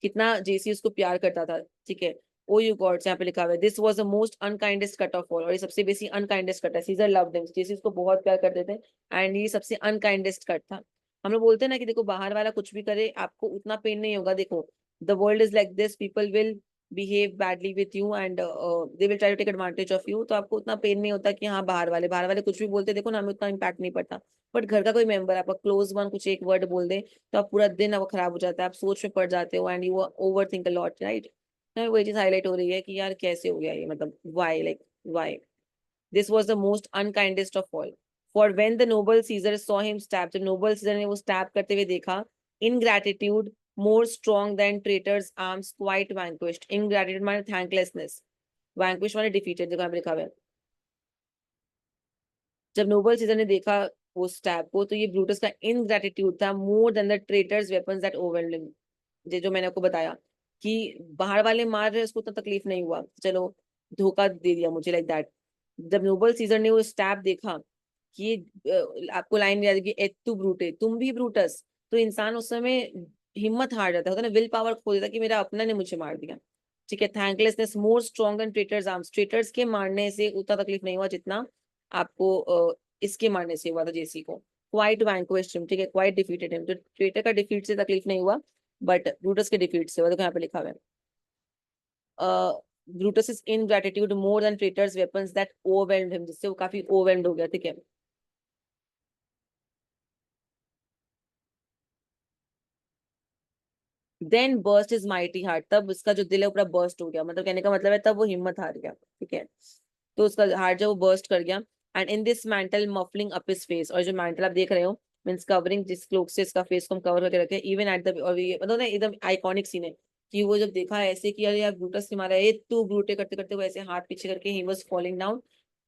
कितना जेसी उसको प्यार करता था, ठीक है। ओ यू गॉड्स, यहाँ पे लिखा हुआ है this was the most unkindest cut of all, और ये सबसे बेसी अनकाइंडेस्ट कट है, सीजर लव्ड हिम, जेसी उसको बहुत प्यार करते थे, एंड ये सबसे अनकाइंडेस्ट कट था। हम लोग बोलते हैं ना कि देखो बाहर वाला कुछ भी करे आपको उतना पेन नहीं होगा, देखो the world is like this, people will behave badly with you and they will try to take advantage of you, तो आपको उतना पेन नहीं होता कि हाँ बाहर वाले कुछ भी बोलते, देखो ना हमें उतना इम्पैक्ट नहीं पड़ता। बट घर का कोई मेंबर आपका क्लोज वन कुछ एक वर्ड बोल दे तो आप पूरा दिन आपका खराब हो जाता है, आप सोच में पड़ जाते हो and you over think a lot, right. वही चीज हाईलाइट हो रही है कि यार कैसे हो गया ये, मतलब why, like why this was the most unkindest of all. For when the noble Caesar saw him stab, जब नोबल सीजर ने वो स्टैब करते हुए देखा, ingratitude more strong than traitors arms quite vanquished, ingratitude माने थैंकलेसनेस, वैंक्विश माने डिफीटेड, देखो यहाँ पे लिखा हुआ है। जब नोबल सीजर ने देखा वो स्टैब को तो ये ब्रूटस का इनग्रेटिट्यूड था more than the traitors weapons that overwhelmed him, जो मैंने आपको बताया कि बाहर वाले मार रहे उसको उतना तकलीफ नहीं हुआ, चलो धोखा दे दिया मुझे, लाइक दैट। जब नोबल सीजर ने वो स्टैब देखा कि आपको लाइन याद है कि एत्तु ब्रूटे, तुम भी ब्रूटस, तो इंसान उस समय हिम्मत हार जाता होता ना, विल पावर खो देता कि मेरा अपना ने मुझे मार दिया, ठीक है। Thanklessness more strong than traitors arms, traitors के मारने से उतना तकलीफ नहीं हुआ जितना आपको इसके मारने से हुआ था जेसी को। क्वाइट वैंक्विश्ड हिम, ठीक है, क्वाइट डिफीटेड हिम, तो ट्रेटर का डिफीट से तकलीफ नहीं हुआ बट ब्रूटस के डिफीट से हुआ, देखो यहाँ पे लिखा हुआ है Brutus is ingratitude more than traitors weapons that overwhelmed him, जिससे वो काफी ओवरवेल्म्ड हो गया, ठीक है। Then burst his mighty heart, तब उसका जो दिल है वो पूरा बर्स्ट हो गया, मतलब कहने का मतलब है तब वो हिम्मत हार गया, ठीक है, तो उसका हार्ट जो वो बर्स्ट कर गया। And in this mantle muffling up his face, और जो मैंटल आप देख रहे हो मींस कवरिंग, जिस क्लोक से इसका फेस को हम कवर करके रखे इवन एट द, और ये मतलब ना एकदम आइकॉनिक सीन है कि वो जब देखा ऐसे कि अरे यार ब्रूटस ने मारा है, तू ब्रूटे करते करते वो ऐसे हाथ पीछे करके he was falling down,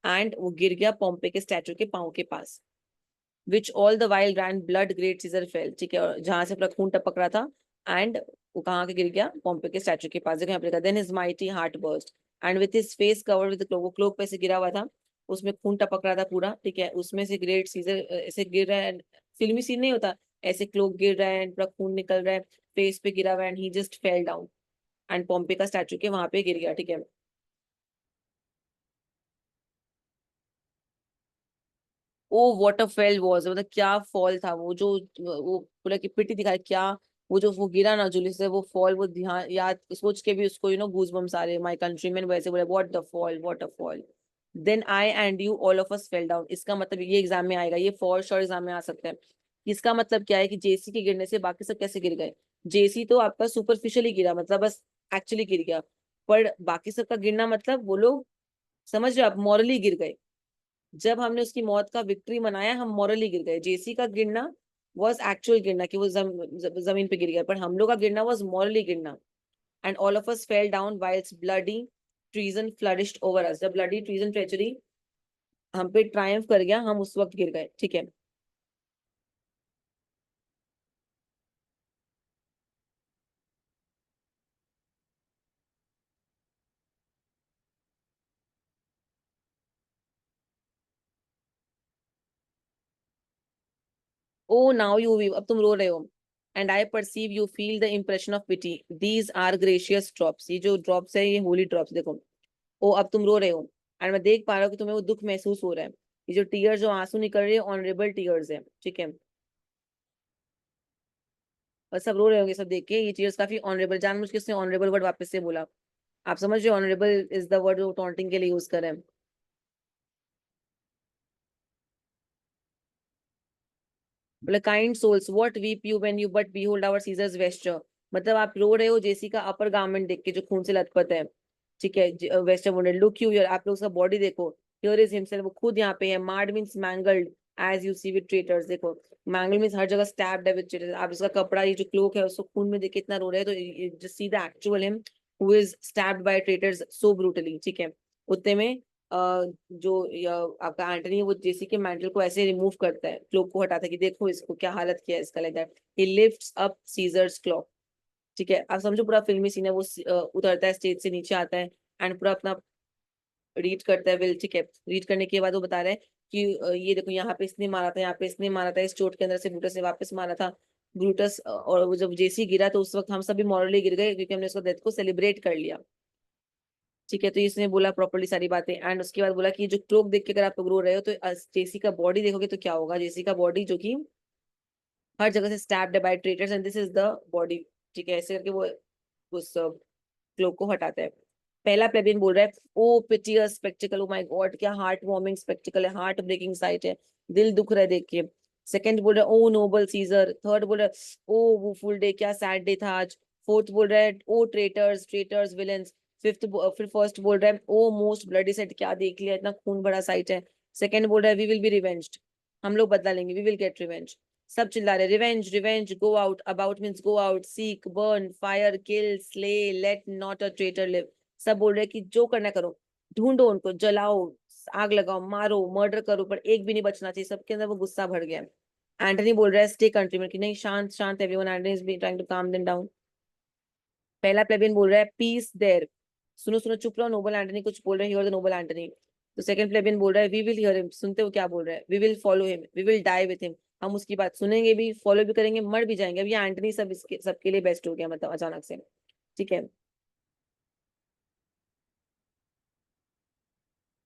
and वो गिर गया पोम्पे के स्टैचू के पांव के पास, which all the while ran blood great Caesar fell, ठीक है, और जहां से अपना खून टपक रहा था, एंड वो कहाँ के गिर गया, पोम्पे के स्टैचू के पास, देखो यहाँ पे लिखा then his mighty heart burst and with his face covered with cloak, वो क्लोक पे से गिरा हुआ था, उसमें खून टपक रहा था पूरा, ठीक है, उसमें से ग्रेट सीजर ऐसे गिर रहा है, फिल्मी सीन नहीं होता, ऐसे क्लोक गिर रहा है एंड पूरा खून निकल रहा है, फेस पे गिरा हुआ है and he just fell down, and Pompey का स्टैचू के वहां पे गिर गया, ठीक है। O what a fall was, मतलब क्या फॉल था वो, जो वो पूरा की पिटी दिखाई क्या, वो जो वो गिरा ना जुली से वो फॉल, वो ध्यान याद सोच के भी उसको गूज बम्स आ रहे, माय कंट्रीमैन वैसे बोले what the fall, what a fall, then I and you all of us fell down, इसका मतलब ये एग्जाम में आएगा, ये फॉर श्योर एग्जाम में आ सकता है। इसका मतलब क्या है कि जेसी के गिरने से बाकी सब कैसे गिर गए, जेसी तो आपका सुपरफिशियली गिरा, मतलब बस एक्चुअली गिर गया, पर बाकी सबका गिरना मतलब वो लोग समझ रहे हो आप, मॉरली गिर गए, जब हमने उसकी मौत का विक्ट्री मनाया हम मॉरली गिर गए, जेसी का गिरना वॉज एक्चुअल गिरना कि वो जमीन पे गिर गया, पर हम लोग का गिरना वॉज मॉरली गिरना। And all of us fell down whilst bloody treason flourished over us, जब ब्लडी ट्रीजन ट्रेचरी हम पे ट्रायम्फ कर गया हम उस वक्त गिर गए, ठीक है। ओ नाउ यू वी, अब तुम रो रहे हो, and I perceive you feel the impression of pity, these are gracious drops, ये जो ड्रॉप्स है ये होली ड्रॉप्स, देखो ओ अब तुम रो रहे हो, एंड मैं देख पा रहा हूँ कि तुम्हें वो दुख महसूस हो रहा है, ये जो टीयर जो आंसू निकल रहे हैं ऑनरेबल टीयर्स है, ठीक है, और सब रो रहे होंगे सब देख के, ये टीयर्स काफी ऑनरेबल, जानबूझ के उसने ऑनरेबल वर्ड वापस से बोला, आप समझ रहे हो ऑनरेबल इज द वर्ड जो टॉन्टिंग के लिए यूज कर रहे हैं। बोले kind souls what weep you when you but behold our Caesar's vesture, मतलब आप रो रहे हो जेसी का अपर गारमेंट देख के जो खून से लथपथ है, ठीक है। Wester wounded look you here, आप लोग उसका बॉडी देखो, हियर इज हिमसेल्फ, वो खुद यहाँ पे है। Marred means mangled as you see with traitors, देखो मैंगल मींस हर जगह स्टैब्ड है विद ट्रेटर्स। आप इसका कपड़ा, ये जो क्लोक है उसको खून में देख के इतना रो रहे हैं, तो just see the actual him who is stabbed by traitors so brutally, ठीक है। उतने में आपका एंटनी है वो जेसी के मैंटल को ऐसे रिमूव करता है, क्लोक को हटाता है कि देखो इसको क्या हालत किया है इसका, like that he lifts up Caesar's cloak, ठीक है। आप समझो पूरा फिल्मी सीन है, वो उतरता है स्टेज से नीचे आता है एंड पूरा अपना रीड करता है विल, ठीक है। रीड करने के बाद वो बता रहा है कि ये देखो यहाँ पे इसने मारा था, यहाँ पे इसने मारा था, इस चोट के अंदर से ब्रूटस ने वापस मारा था। ब्रूटस और वो जब जेसी गिरा तो उस वक्त हम सभी मॉरली गिर गए क्योंकि हमने उसका डेथ को सेलिब्रेट कर लिया, ठीक है। तो इसने बोला प्रॉपर्ली सारी बातें एंड उसके बाद बोला कि जो क्लोक देख के अगर आप लोग रो रहे हो तो जेसी का बॉडी देखोगे तो क्या होगा, जेसी का बॉडी जो कि हर जगह से stabbed by traitors and this is the body, ठीक है। ऐसे करके वो उस क्लोक को हटाता है। पहला प्लेबियन बोल रहा है ओ पिटियस स्पेक्टिकल, ओ माय गॉड क्या हार्ट वार्मिंग स्पेक्टिकल है, हार्ट ब्रेकिंग साइट है, दिल दुख रहा है देख के। सेकंड बोल रहा है ओ नोबल सीजर, थर्ड बोल रहा है ओ वो फुल डे क्या सैड डे था आज, फोर्थ बोल रहा है ओ ट्रेटर्स ट्रेटर्स विलेंस, फिर फर्स्ट बोल रहा है ओ मोस्ट ब्लडी साइट, क्या देख लिया इतना खून भरा साइट है। सेकंड बोल रहा है वी विल बी रिवेंज्ड, हम लोग बदला लेंगे, वी विल गेट रिवेंज। सब चिल्ला रहे revenge revenge, go out, about means go out, seek burn fire kill slay let not a traitor live, सब बोल रहे कि जो करना करो, ढूंढो उनको, जलाओ, आग लगाओ, मारो, मर्डर करो, पर एक भी नहीं बचना चाहिए। सबके अंदर वो गुस्सा भर गया। एंटनी बोल रहा है स्टे कंट्री में कि नहीं शांत शांत, everyone Antony is be trying to calm them down. पहला प्लेबियन बोल रहा है पीस देयर, सुनो सुनो चुप रहो, नोबल एंटनी कुछ बोल रहे हैं, हियर द नोबल एंटनी। तो सेकंड प्लेबियन बोल रहा है वी विल हियर हिम, सुनते हो क्या बोल रहा है, we will follow him, we will die with him, हम उसकी बात सुनेंगे भी, फॉलो भी करेंगे, मर भी जाएंगे। अब ये एंटनी सब इसके सबके लिए बेस्ट हो गया, मतलब अचानक से, ठीक है।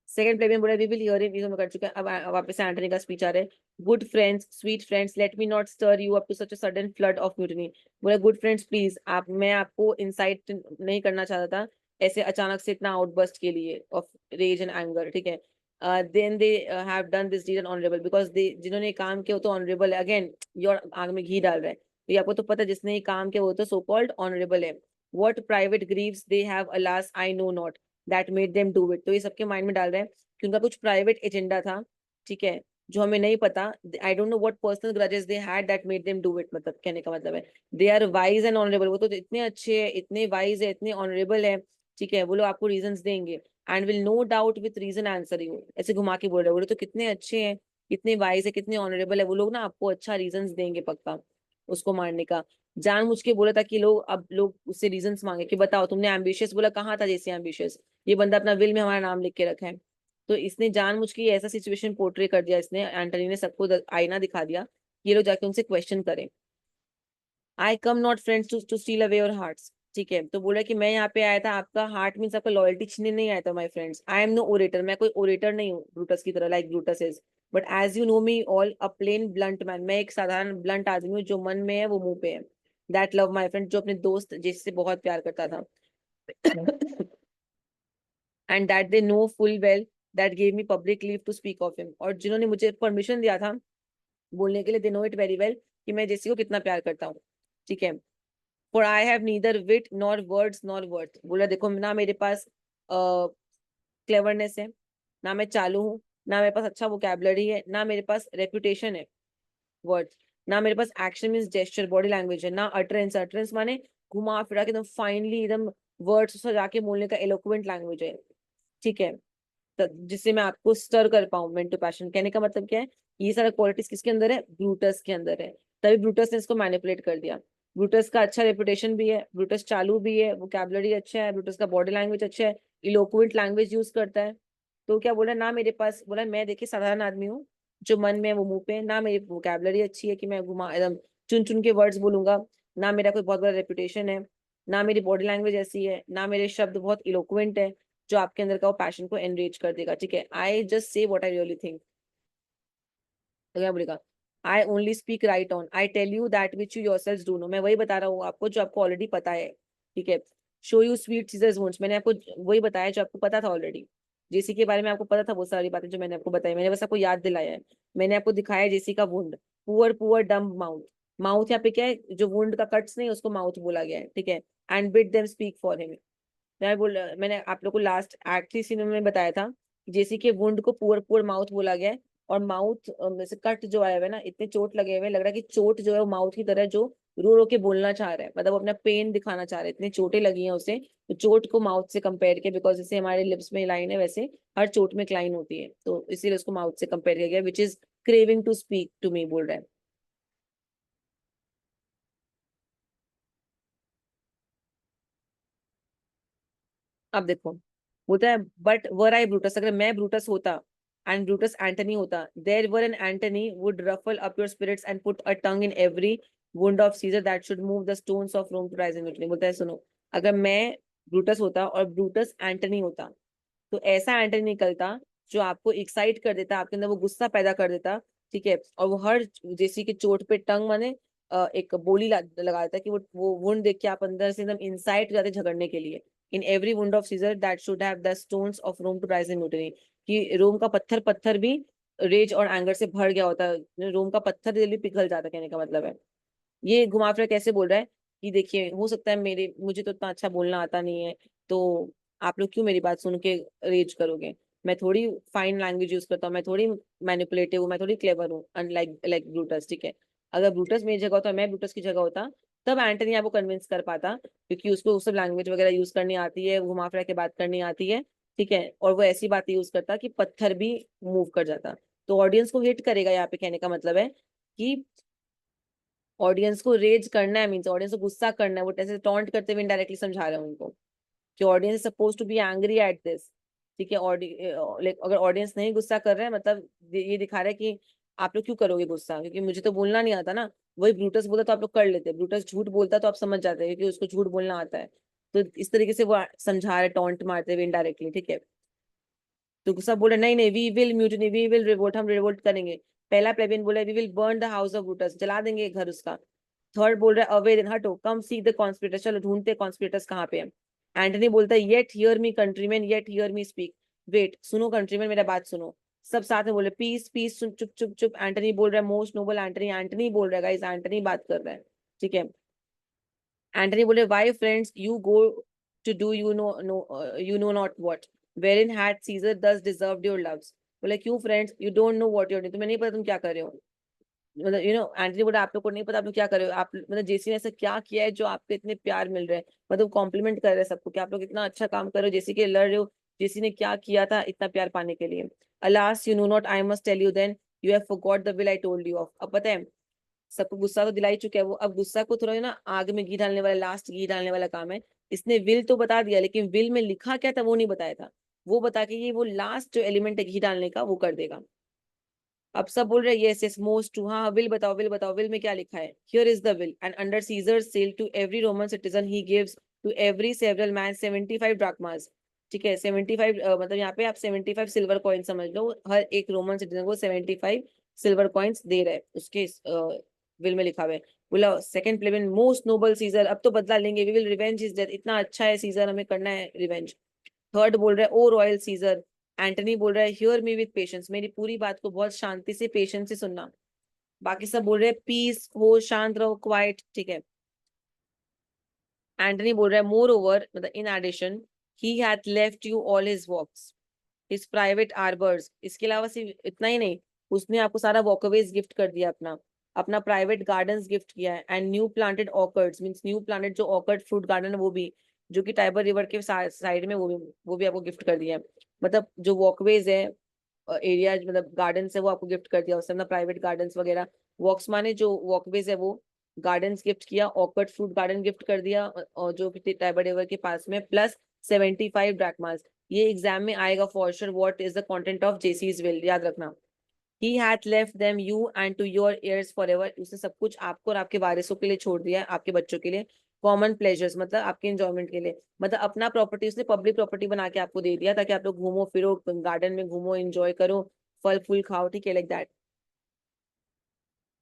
सेकंड प्लेबियन बोला वी विल हियर हिम, ये तो मैं कर चुका है। अब वापस से एंटनी का स्पीच आ रहा है। Good friends sweet friends let me not stir you up to such a sudden flood of mutiny, बोला गुड फ्रेंड्स प्लीज आप, मैं आपको इंसाइट नहीं करना चाहता था ऐसे अचानक से इतना आउटबर्स्ट के लिए ऑफ रेज एंड एंगर, ठीक है। Then they have done this deed honourable because they, जिन्होंने काम किया वो तो ऑनरेबल है, अगेन योर आग में घी डाल रहा है, तो ये आपको तो पता है जिसने ये काम किया वो तो सो कॉल्ड ऑनरेबल है। What private Greaves they have alas I know not that made them do it, तो ये सबके माइंड में डाल रहे हैं कि उनका कुछ प्राइवेट एजेंडा था, ठीक है, जो हमें नहीं पता। I don't know what personal grudges they had that made them do it, मतलब कहने का मतलब है they are wise and honourable, वो तो इतने अच्छे है, इतने वाइज है, इतने ऑनरेबल है, ठीक है। वो लोग आपको रीजंस देंगे and will no doubt with reason answer you, ऐसे घुमा के बोल रहे हैं, बोले तो कितने अच्छे हैं, कितने वाइज है, कितने ऑनरेबल है, वो लोग ना आपको अच्छा रीजंस देंगे पक्का उसको मारने का। जानबूझ के बोला था कि लोग, अब लोग उससे रीजंस मांगे कि बताओ तुमने एम्बिशियस बोला, कहाँ था जैसे एम्बिशियस, ये बंदा अपना विल में हमारा नाम लिख के रखा है। तो इसने जानबूझ के ऐसा सिचुएशन पोर्ट्रे कर दिया, इसने एंटनी ने सबको आईना दिखा दिया, ये लोग जाके उनसे क्वेश्चन करें। I come not friends to steal away your hearts, ठीक है। तो बोल रहा है कि मैं यहाँ पे आया था आपका हार्ट मीन्स आपका लॉयल्टी छीनने नहीं आया था my friends, I am no orator, मैं कोई ओरेटर नहीं हूँ ब्रूटस की तरह, like Brutus is, but as you know me all a plain blunt man, मैं एक साधारण ब्लंट आदमी हूँ जो मन में है वो मुंह पे है। दैट लव माई फ्रेंड, जो अपने दोस्त जिससे बहुत प्यार करता था and that they know full well that gave me public leave to speak of him, और जिन्होंने मुझे परमिशन दिया था बोलने के लिए, they know it very well कि मैं जेसी को कितना प्यार करता हूँ, ठीक है। For I have neither wit nor words nor worth, बोला देखो ना मेरे पास क्लेवरनेस है, ना मैं चालू हूँ, ना मेरे पास अच्छा वोकैबुलरी है, ना मेरे पास रेपुटेशन है वर्ड्स, ना मेरे पास action means gesture body language है, ना अटरेंस, अटरेंस माने घुमा फिरा के एकदम फाइनली एकदम वर्ड्स सजा के बोलने का एलोक्वेंट लैंग्वेज है, ठीक है। जिससे मैं आपको स्टर कर पाऊं मेंटल पैशन, कहने का मतलब क्या है, ये सारा क्वालिटीज किसके अंदर है, ब्रूटस के अंदर है। तभी ब्रूटस ने इसको मैनिपुलेट कर दिया। ब्रूटस का अच्छा रेपुटेशन भी है, ब्रूटस चालू भी है, वोकैबुलरी अच्छा है, ब्रूटस का बॉडी लैंग्वेज अच्छा है, इलोक्वेंट लैंग्वेज यूज करता है। तो क्या बोला ना मेरे पास, बोला मैं देखिए साधारण आदमी हूँ जो मन में है वो मुंह पे है, ना मेरी वोकैबुलरी अच्छी है कि मैं घुमा एकदम चुन चुन के वर्ड्स बोलूंगा, ना मेरा कोई बहुत बड़ा रेपुटेशन है, ना मेरी बॉडी लैंग्वेज ऐसी है, ना मेरे शब्द बहुत इलोक्वेंट है जो आपके अंदर का वो पैशन को एनरेज कर देगा, ठीक है। I just say what I really think, तो क्या बोलेगा, I only speak right on, I tell you that which you yourselves do know, मैं वही बता रहा हूँ आपको जो आपको ऑलरेडी पता है, ठीक है। Show you sweet Caesar's wounds, मैंने आपको वही बताया जो आपको पता था ऑलरेडी, जेसी के बारे में आपको पता था वो सारी बातें जो मैंने आपको बताई, मैंने बस आपको याद दिलाया है, मैंने आपको दिखाया जेसी का wound, poor poor dumb mouth, mouth यहाँ पे क्या है, जो वुंड का कट्स नहीं उसको माउथ बोला गया है, ठीक है। And bid them speak for him. मैंने आप लोग को लास्ट आखिरी सीन में बताया था कि जैसे कि वुंड को पुअर पुअर माउथ बोला गया है, और माउथ में से कट जो आया हुआ है ना, इतने चोट लगे हुए हैं, लग रहा है कि चोट जो है वो माउथ की तरह जो रो रो के बोलना चाह रहा है, मतलब वो अपना पेन दिखाना चाह रहा है, इतनी चोटें लगी हैं उसे, तो चोट को माउथ से कंपेयर किया, बिकॉज जैसे हमारे लिप्स में लाइन है वैसे हर चोट में एक लाइन होती है, तो इसीलिए उसको माउथ से कंपेयर किया गया, which is craving to speak to me बोल रहा है। अब देखो, बोलता है बट वर आई ब्रूटस, अगर मैं ब्रूटस होता एंड ब्रूटस एंटनी होता, there were an Antony would ruffle up your spirits and put a tongue in every wound of Caesar that should move the stones of Rome to rise in victory. बोलता है सुनो, अगर मैं ब्रूटस होता और ब्रूटस एंटनी होता, तो ऐसा एंटनी निकलता जो आपको एक्साइट कर देता, आपके अंदर वो गुस्सा पैदा कर देता, ठीक है, और वो हर जैसी की चोट पे टंग माने एक बोली लगा देता कि वो वुंड देख के आप अंदर से एकदम इंसाइट हो जाते झगड़ने के लिए। In every wound of Caesar that should have the stones of Rome to rise in mutiny, कि रोम का पत्थर पत्थर भी रेज और एंगर से भर गया होता है, रोम का पत्थर दिल भी पिघल जाता, कहने का मतलब है। ये घुमा फिरा कैसे बोल रहा है कि देखिए हो सकता है मेरे मुझे तो इतना अच्छा बोलना आता नहीं है, तो आप लोग क्यों मेरी बात सुन के रेज करोगे, मैं थोड़ी फाइन लैंग्वेज यूज करता हूँ, मैं थोड़ी मैनिपुलेटिव हूँ, मैं थोड़ी क्लेवर हूँ, अनलाइक लाइक ब्रूटस, ठीक है। अगर ब्रूटस मेरी जगह होता, मैं ब्रूटस की जगह होता, तब एंटनी आपको कन्विंस कर पाता, क्योंकि उसको वो सब लैंग्वेज वगैरह यूज करनी आती है, घुमा फिरा के बात करनी आती है, ठीक है, और वो ऐसी बातें यूज करता कि पत्थर भी मूव कर जाता। तो ऑडियंस को हिट करेगा, यहाँ पे कहने का मतलब है कि ऑडियंस को रेज करना है, मीन्स ऑडियंस को गुस्सा करना है, वो ऐसे टॉन्ट करते हुए इनडायरेक्टली समझा रहे हैं उनको कि audience suppose to be angry at this, ठीक है। अगर ऑडियंस नहीं गुस्सा कर रहे हैं, मतलब ये दिखा रहा है कि आप लोग क्यों करोगे गुस्सा, क्योंकि मुझे तो बोलना नहीं आता ना। वही ब्रूटस बोलता तो आप लोग कर लेते, ब्रूटस झूठ बोलता तो आप समझ जाते हैं क्योंकि उसको झूठ बोलना आता है। तो इस तरीके से वो समझा रहे, टॉन्ट मारते हुए इनडायरेक्टली, ठीक है। तो सब बोले नहीं नहीं, we will mutiny, we will revolt, हम रिवोल्ट करेंगे। पहला प्लेबियन बोला we will burn the house of Brutus, जला देंगे घर उसका। थर्ड बोल रहा है अवे देन, हटो, कम सी द कॉन्स्पिरेटर्स, चलो ढूंढते कॉन्स्पिरेटर्स कहाँ पे है। एंटनी बोलता है yet hear me countryman, yet hear me speak, wait सुनो कंट्रीमैन, मेरा बात सुनो। सब साथ में बोले पीस पीस, सुन चुप चुप चुप। एंटनी बोल रहा है मोस्ट नोबल एंटनी, एंटनी बोल रहा है गाइस, एंटनी बात कर रहा है, ठीक है। एंटनी बोले why friends you go to do you know not what, wherein had Caesar thus deserved your loves. बोले क्यों friends, you don't know what you're doing, तुम्हें नहीं पता तुम क्या कर रहे हो। मतलब एंटनी बोला आप लोग को नहीं पता आप लोग क्या कर रहे हो, आप मतलब जेसी ने ऐसा क्या किया है जो आपको इतने प्यार मिल रहे हैं, मतलब कॉम्प्लीमेंट कर रहे हैं सबको कि आप लोग इतना अच्छा काम कर रहे हो, जेसी के लिए लड़ रहे हो, जेसी ने क्या किया था इतना प्यार पाने के लिए। Alas you know not, I must tell you then, you have forgot the will I told you of. अब पता है सबको गुस्सा तो दिला ही चुका है वो, अब गुस्सा को थोड़ा ना आग में घी डालने वाला, लास्ट घी डालने वाला काम है। इसने विल तो बता दिया, लेकिन विल में लिखा क्या था वो नहीं बताया था, वो बता के ये वो लास्ट जो एलिमेंट है घी डालने का वो कर देगा। अब सब बोल रहे हैं यस यस मोस्ट टू, हाँ विल बताओ विल बताओ, विल में क्या लिखा है। Here is the will, and under Caesar seal to every Roman citizen he gives to every several man 75 drachmas, ठीक है। 75 मतलब यहाँ पे आप 75 सिल्वर कॉइन समझ लो, हर एक रोमन सिटीजन को 75 सिल्वर कॉइन्स दे रहे हैं, उसके विल में लिखा हुआ है। बोला second plebeian most noble Caesar, अब तो बदला लेंगे, we will revenge his death, इतना अच्छा है सीजर, हमें करना है रिवेंज। थर्ड बोल रहा है ओ रॉयल सीजर, एंटनी बोल रहा है हियर मी विद पेशेंस, मेरी पूरी बात को बहुत शांति से पेशेंस से सुनना। बाकी सब बोल रहे हैं पीस हो, शांत रहो, क्वाइट, ठीक है। एंटनी बोल रहा है मोर ओवर, मतलब in addition he hath left you all his walks, his private arbours, इसके अलावा सिर्फ इतना ही नहीं, उसने आपको सारा वॉकवेज गिफ्ट कर दिया, अपना अपना प्राइवेट गार्डन्स गिफ्ट किया है, and new planted orchards, means new planted जो ऑर्कर्ड फ्रूट गार्डन है वो भी, जो कि टाइबर रिवर के साइड में, वो भी आपको गिफ्ट कर दिया है। मतलब जो वॉकवेज है, एरिया मतलब गार्डन है, वो आपको गिफ्ट कर दिया उसने, अपना प्राइवेट गार्डन्स वगैरह, वॉक्स माने जो वॉकवेज है वो, गार्डन्स गिफ्ट किया, ऑर्कर्ड फ्रूट गार्डन गिफ्ट कर दिया, और जो कि टाइबर रिवर के पास में, प्लस 75 ड्रैकमास। ये एग्जाम में आएगा for sure, what is the content of जेसीज विल, याद रखना। He hath left them you and to your ears forever, उसने सब कुछ आपको और आपके वारिसों के लिए छोड़ दिया है, आपके बच्चों के लिए। कॉमन प्लेजर्स मतलब आपके एंजॉयमेंट के लिए, मतलब अपना प्रॉपर्टी उसने पब्लिक प्रॉपर्टी बना के आपको दे दिया, ताकि आप लोग घूमो फिरो, गार्डन में घूमो, एंजॉय करो, फल फूल खाओ, ठीक है, लाइक दैट।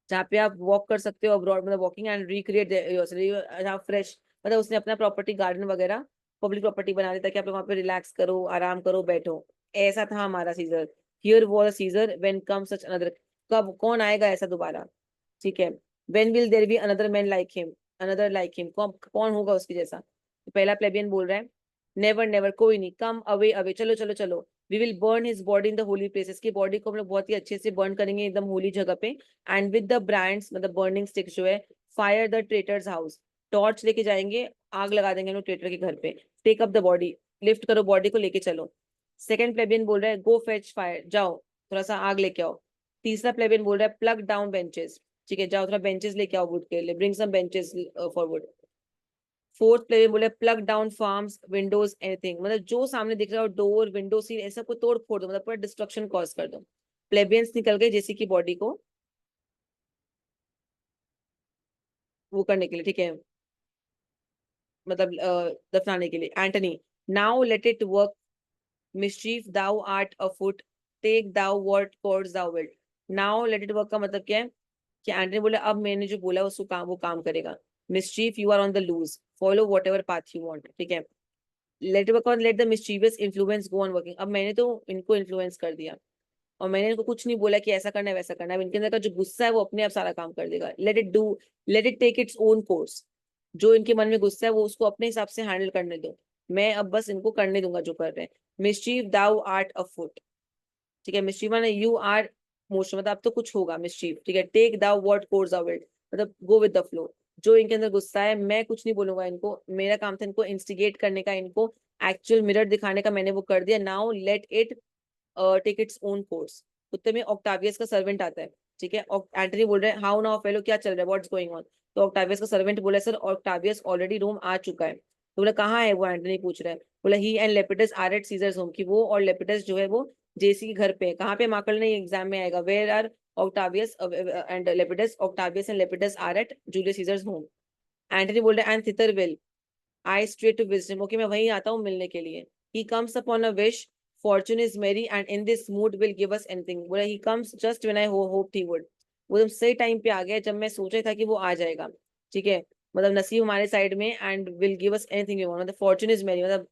जहाँ पे आप वॉक कर सकते हो अब्रॉड, मतलब walking and recreate yourself fresh, मतलब उसने अपना प्रॉपर्टी गार्डन वगैरह पब्लिक प्रॉपर्टी बना दी, ताकि आप लोग वहाँ पे रिलैक्स करो, आराम करो, बैठो। ऐसा था हमारा Caesar. Here was Caesar when comes such another, कब कौन आएगा ऐसा दोबारा। ठीक है। when will there be another man like him, another like him, कौन होगा उसके जैसा। तो पहला प्लेबियन बोल रहा है नेवर नेवर, कोई नहीं, कम अवे अवे, चलो चलो चलो, we will burn his body in the holy places, की बॉडी को हम लोग बहुत ही अच्छे से बर्न करेंगे एकदम होली जगह पे, एंड विद द ब्रांड्स, मतलब बर्निंग स्टिक्स जो है, fire the traitors house, torch लेके जाएंगे, आग लगा देंगे हम लोग ट्रेटर के घर पे, take up the body, lift करो बॉडी को, लेके चलो। सेकंड प्लेबियन बोल रहा है गो फेच फायर, जाओ थोड़ा सा आग लेके आओ। तीसरा प्लेबियन बोल रहा है प्लग डाउन बेंचेस, ठीक है, जाओ थोड़ा बेंचेस लेके आओ वुड के लिए, bring some benches for wood. Fourth plebeian बोले pluck down forms windows anything, मतलब जो सामने दिख रहा हो, डोर विंडो सील ऐसा को तोड़ फोड़ दो, मतलब पूरा डिस्ट्रक्शन कॉज कर दो। प्लेबियंस निकल गए जेसी की बॉडी को वो करने के लिए, ठीक है, मतलब दफनाने के लिए। Antony now let it work mischief thou art afoot, take thou what course thou wilt। now let it work का मतलब क्या है कि एंटनी बोले अब मैंने जो बोला उसको काम, वो काम करेगा। mischief you are on the loose, follow whatever path you want, ठीक है। let it work और let the mischievous influence go on working, अब मैंने तो इनको इन्फ्लुएंस कर दिया और मैंने इनको कुछ नहीं बोला कि ऐसा करना है वैसा करना है, अब इनके अंदर का जो गुस्सा है वो अपने आप सारा काम कर देगा। let it do, let it take its own course, जो इनके मन में गुस्सा है वो उसको अपने हिसाब से हैंडल करने दो, मैं अब बस इनको करने दूंगा जो कर रहे हैं। मिस्चीफ दाउ आर्ट अफुट, ठीक है, मिस्चीफ माने यू आर मोशन, मतलब अब तो कुछ होगा मिस्चीफ, ठीक है। Take thou what course of it, मतलब गो विद द फ्लो, जो इनके अंदर गुस्सा है मैं कुछ नहीं बोलूंगा इनको, मेरा काम था इनको इंस्टिगेट करने का, इनको एक्चुअल मिरर दिखाने का, मैंने वो कर दिया। Now let it take its own course. कुत्ते में ऑक्टावियस का सर्वेंट आता है, ठीक है। एंटनी बोल रहे हैं हाउ नाउ फेलो, क्या चल रहा है, व्हाट्स गोइंग ऑन। तो ऑक्टावियस का सर्वेंट बोला सर ऑक्टावियस ऑलरेडी रोम आ चुका है। तो बोला कहाँ है वो, एंटनी पूछ रहा है। बोला he and Lepidus are at Caesar's home, की वो और लेपिडस जो है वो जेसी के घर पे है। कहाँ पे माकड़ ने एग्जाम में आएगा, where are Octavius and Lepidus, Octavius and Lepidus are at Julius Caesar's home. Antony बोल रहा है and thither will I straight to wisdom, okay मैं वहीं आता हूँ मिलने के लिए। He comes upon a wish, fortune is merry and in this mood will give us anything, बोला he comes just when I hoped he would, वो एकदम सही टाइम पे आ गया जब मैं सोचा था कि वो आ जाएगा, ठीक है। मतलब नसीब हमारे साइड में, and will give us anything we want, मतलब फॉर्चून इज मेरी, मतलब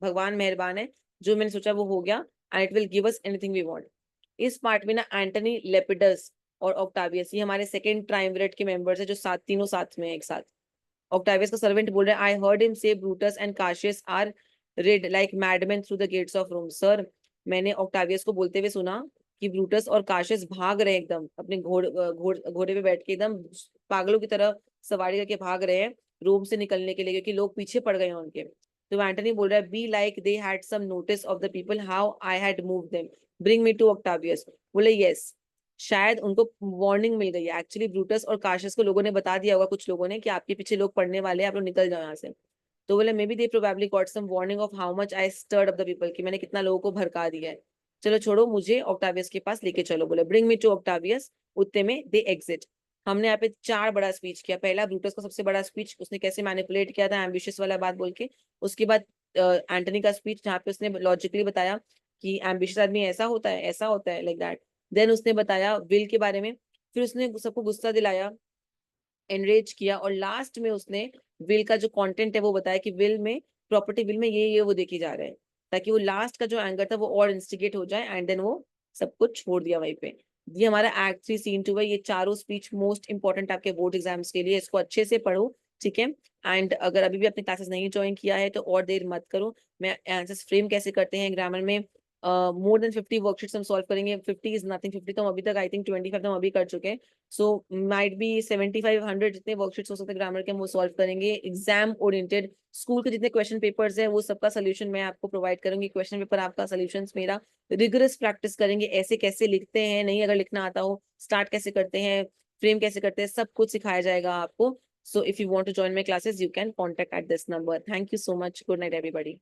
भगवान मेहरबान है, जो मैंने सोचा वो हो गया, and it will give us anything we want. इस पार्ट में ना एंटनी, लेपिडस और ऑक्टावियस, ये हमारे सेकंड ट्रायमविरेट के मेंबर्स है, जो साथ तीनों साथ में एक साथ। ऑक्टावियस का सर्वेंट बोल रहा है I heard him say Brutus and Cassius are rid like madman through the gates of Rome, sir मैंने ऑक्टावियस को बोलते हुए सुना कि ब्रूटस और काशियस भाग रहे हैं एकदम अपने घोड़े पे बैठ के, एकदम पागलों की तरह सवारी करके भाग रहे हैं रोम से निकलने के लिए, क्योंकि लोग पीछे पड़ गए हैं उनके। तो एंटनी बोल रहा है belike they had some notice of the people how I had move them, bring me to Octavius. बोले यस, शायद उनको वार्निंग मिल गई है, एक्चुअली ब्रूटस और काशियस को लोगों ने बता दिया होगा, कुछ लोगों ने, कि आपके पीछे लोग पड़ने वाले हैं, आप लोग निकल जाओ यहाँ से। तो बोले may be they probably got some warning of how much I stirred up the people, कि मैंने कितना लोगों को भड़का दिया है। चलो छोड़ो, मुझे ऑक्टावियस के पास लेके चलो, बोले ब्रिंग मी टू ऑक्टावियस। उतने में दे एग्जिट। हमने यहाँ पे चार बड़ा स्पीच किया। पहला ब्रूटस का सबसे बड़ा स्पीच, उसने कैसे मैनिपुलेट किया था एम्बिशियस वाला बात बोल के। उसके बाद एंटनी का स्पीच, जहाँ पे उसने लॉजिकली बताया कि एम्बिशियस आदमी ऐसा होता है, ऐसा होता है, लाइक दैट। देन उसने बताया विल के बारे में, फिर उसने सबको गुस्सा दिलाया, एनरेज किया, और लास्ट में उसने विल का जो कंटेंट है वो बताया कि विल में, प्रॉपर्टी विल में ये वो देखी जा रहा है, ताकि वो लास्ट का जो एंगर था वो और इंस्टिगेट हो जाए, एंड देन वो सब कुछ छोड़ दिया वहीं पे। ये हमारा एक्ट 3 सीन 2 है। ये चारों स्पीच मोस्ट इंपॉर्टेंट आपके बोर्ड एग्जाम्स के लिए, इसको अच्छे से पढ़ो, ठीक है। एंड अगर अभी भी अपने क्लासेस नहीं ज्वाइन किया है तो और देर मत करो। मैं आंसर्स फ्रेम कैसे करते हैं ग्रामर में, मोर देन 50 वर्कशीट्स हम सॉल्व करेंगे। 50 इज नथिंग, 50 तो हम अभी तक आई थिंक 25 तो हम अभी कर चुके हैं। सो माइट बी 75-100 जितने वर्कशीट्स हो सकते हैं ग्रामर के, हम वो सॉल्व करेंगे। एग्जाम ओरिएंटेड स्कूल के जितने क्वेश्चन पेपर्स हैं वो सबका सोल्यूशन मैं आपको प्रोवाइड करूंगी। क्वेश्चन पेपर आपका, सोल्यूशंस मेरा। रिगरस प्रैक्टिस करेंगे, ऐसे कैसे लिखते हैं, नहीं अगर लिखना आता हो, स्टार्ट कैसे करते हैं, फ्रेम कैसे करते हैं, सब कुछ सिखाया जाएगा आपको। So if you want to join my classes you can contact at this number. Thank you so much, good night everybody.